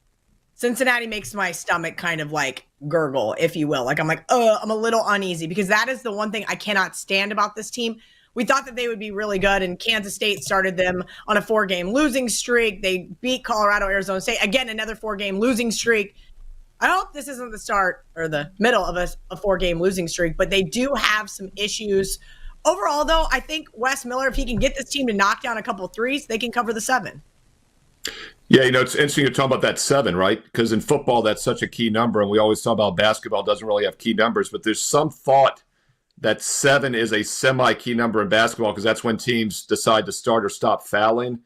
[SPEAKER 1] Cincinnati makes my stomach kind of like gurgle, if you will. Like I'm like, I'm a little uneasy because that is the one thing I cannot stand about this team. We thought that they would be really good, and Kansas State started them on a 4-game losing streak. They beat Colorado, Arizona State. Again, another 4-game losing streak. I hope this isn't the start or the middle of a 4-game losing streak, but they do have some issues. Overall, though, I think Wes Miller, if he can get this team to knock down a couple threes, they can cover the 7.
[SPEAKER 4] Yeah, it's interesting you're talking about that 7, right? Because in football, that's such a key number, and we always talk about basketball doesn't really have key numbers, but there's some thought that 7 is a semi-key number in basketball because that's when teams decide to start or stop fouling.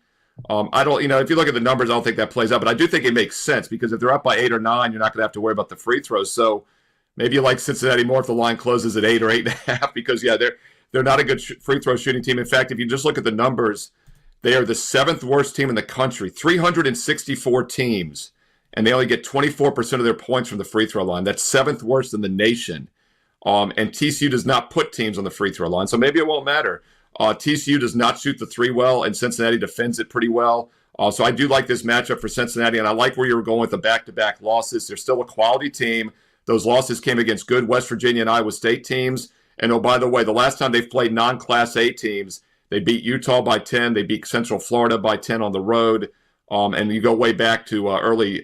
[SPEAKER 4] I don't, if you look at the numbers, I don't think that plays out, but I do think it makes sense because if they're up by 8 or 9, you're not going to have to worry about the free throws. So maybe you like Cincinnati more if the line closes at 8 or 8.5 because, they're not a good free throw shooting team. In fact, if you just look at the numbers, they are the 7th worst team in the country, 364 teams, and they only get 24% of their points from the free throw line. That's 7th worst in the nation. And TCU does not put teams on the free throw line, so maybe it won't matter. TCU does not shoot the 3 well, and Cincinnati defends it pretty well. So I do like this matchup for Cincinnati, and I like where you were going with the back-to-back losses. They're still a quality team. Those losses came against good West Virginia and Iowa State teams. And, oh, by the way, the last time they've played non-Class A teams, they beat Utah by 10. They beat Central Florida by 10 on the road. And you go way back to early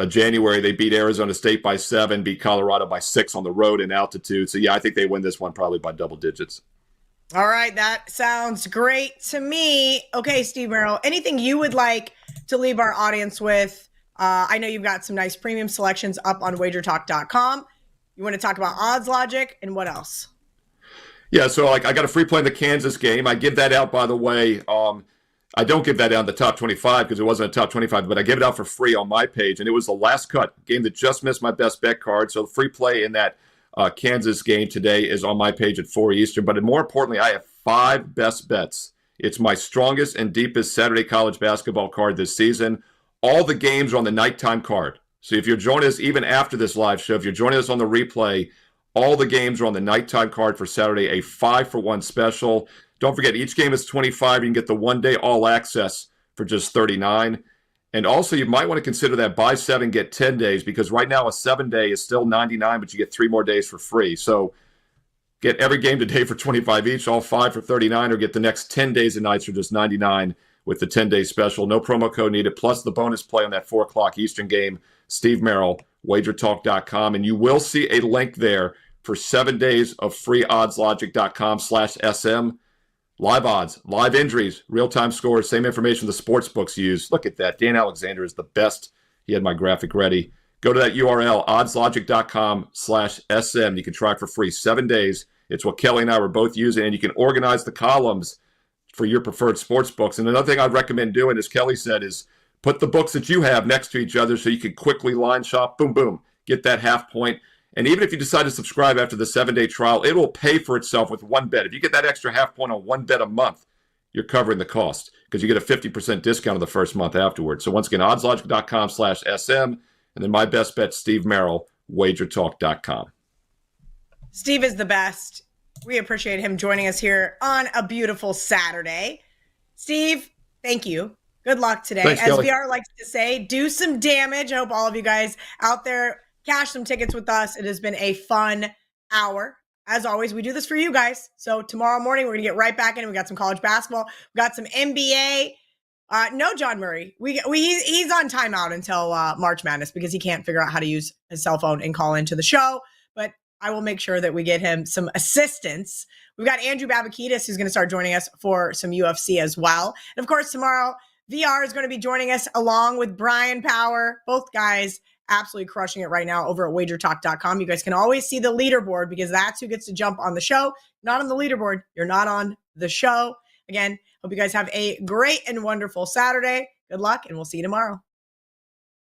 [SPEAKER 4] January, they beat Arizona State by 7, beat Colorado by 6 on the road in altitude. So, I think they win this one probably by double digits.
[SPEAKER 1] All right, that sounds great to me. Okay, Steve Merril, anything you would like to leave our audience with? I know you've got some nice premium selections up on WagerTalk.com. You want to talk about odds logic and what else?
[SPEAKER 4] Yeah, so I got a free play in the Kansas game. I give that out, by the way. I don't give that out in the top 25 because it wasn't a top 25, but I give it out for free on my page, and it was the last cut game that just missed my best bet card. So the free play in that Kansas game today is on my page at 4 Eastern. But more importantly, I have 5 best bets. It's my strongest and deepest Saturday college basketball card this season. All the games are on the nighttime card. So if you're joining us even after this live show, if you're joining us on the replay, all the games are on the nighttime card for Saturday, a 5-for-1 special. Don't forget, each game is $25. You can get the one-day all access for just $39. And also, you might want to consider that buy 7, get 10 days, because right now a 7-day is still $99, but you get 3 more days for free. So get every game today for $25 each, all 5 for $39, or get the next 10 days and nights for just $99 with the 10-day special. No promo code needed, plus the bonus play on that 4 o'clock Eastern game. Steve Merril, WagerTalk.com. And you will see a link there for 7 days of free oddslogic.com/SM. Live odds, live injuries, real-time scores, same information the sports books use. Look at that. Dan Alexander is the best. He had my graphic ready. Go to that URL, oddslogic.com/SM. You can try it for free 7 days. It's what Kelly and I were both using, and you can organize the columns for your preferred sports books. And another thing I'd recommend doing, as Kelly said, is put the books that you have next to each other so you can quickly line shop, boom, boom, get that half point. And even if you decide to subscribe after the 7-day trial, it will pay for itself with one bet. If you get that extra half point on one bet a month, you're covering the cost because you get a 50% discount on the first month afterwards. So once again, oddslogic.com/SM. And then my best bet, Steve Merril, WagerTalk.com.
[SPEAKER 1] Steve is the best. We appreciate him joining us here on a beautiful Saturday. Steve, thank you. Good luck today.
[SPEAKER 4] Thanks,
[SPEAKER 1] As
[SPEAKER 4] Kelly.
[SPEAKER 1] VR likes to say, do some damage. I hope all of you guys out there cash some tickets with us. It has been a fun hour. As always, we do this for you guys. So tomorrow morning, we're going to get right back in. We got some college basketball. We got some NBA. No John Murray. He's on timeout until March Madness because he can't figure out how to use his cell phone and call into the show. But I will make sure that we get him some assistance. We've got Andrew Babakitis, who's going to start joining us for some UFC as well. And of course, tomorrow, VR is going to be joining us along with Brian Power. Both guys absolutely crushing it right now over at WagerTalk.com. You guys can always see the leaderboard because that's who gets to jump on the show. Not on the leaderboard. You're not on the show. Again, hope you guys have a great and wonderful Saturday. Good luck, and we'll see you tomorrow.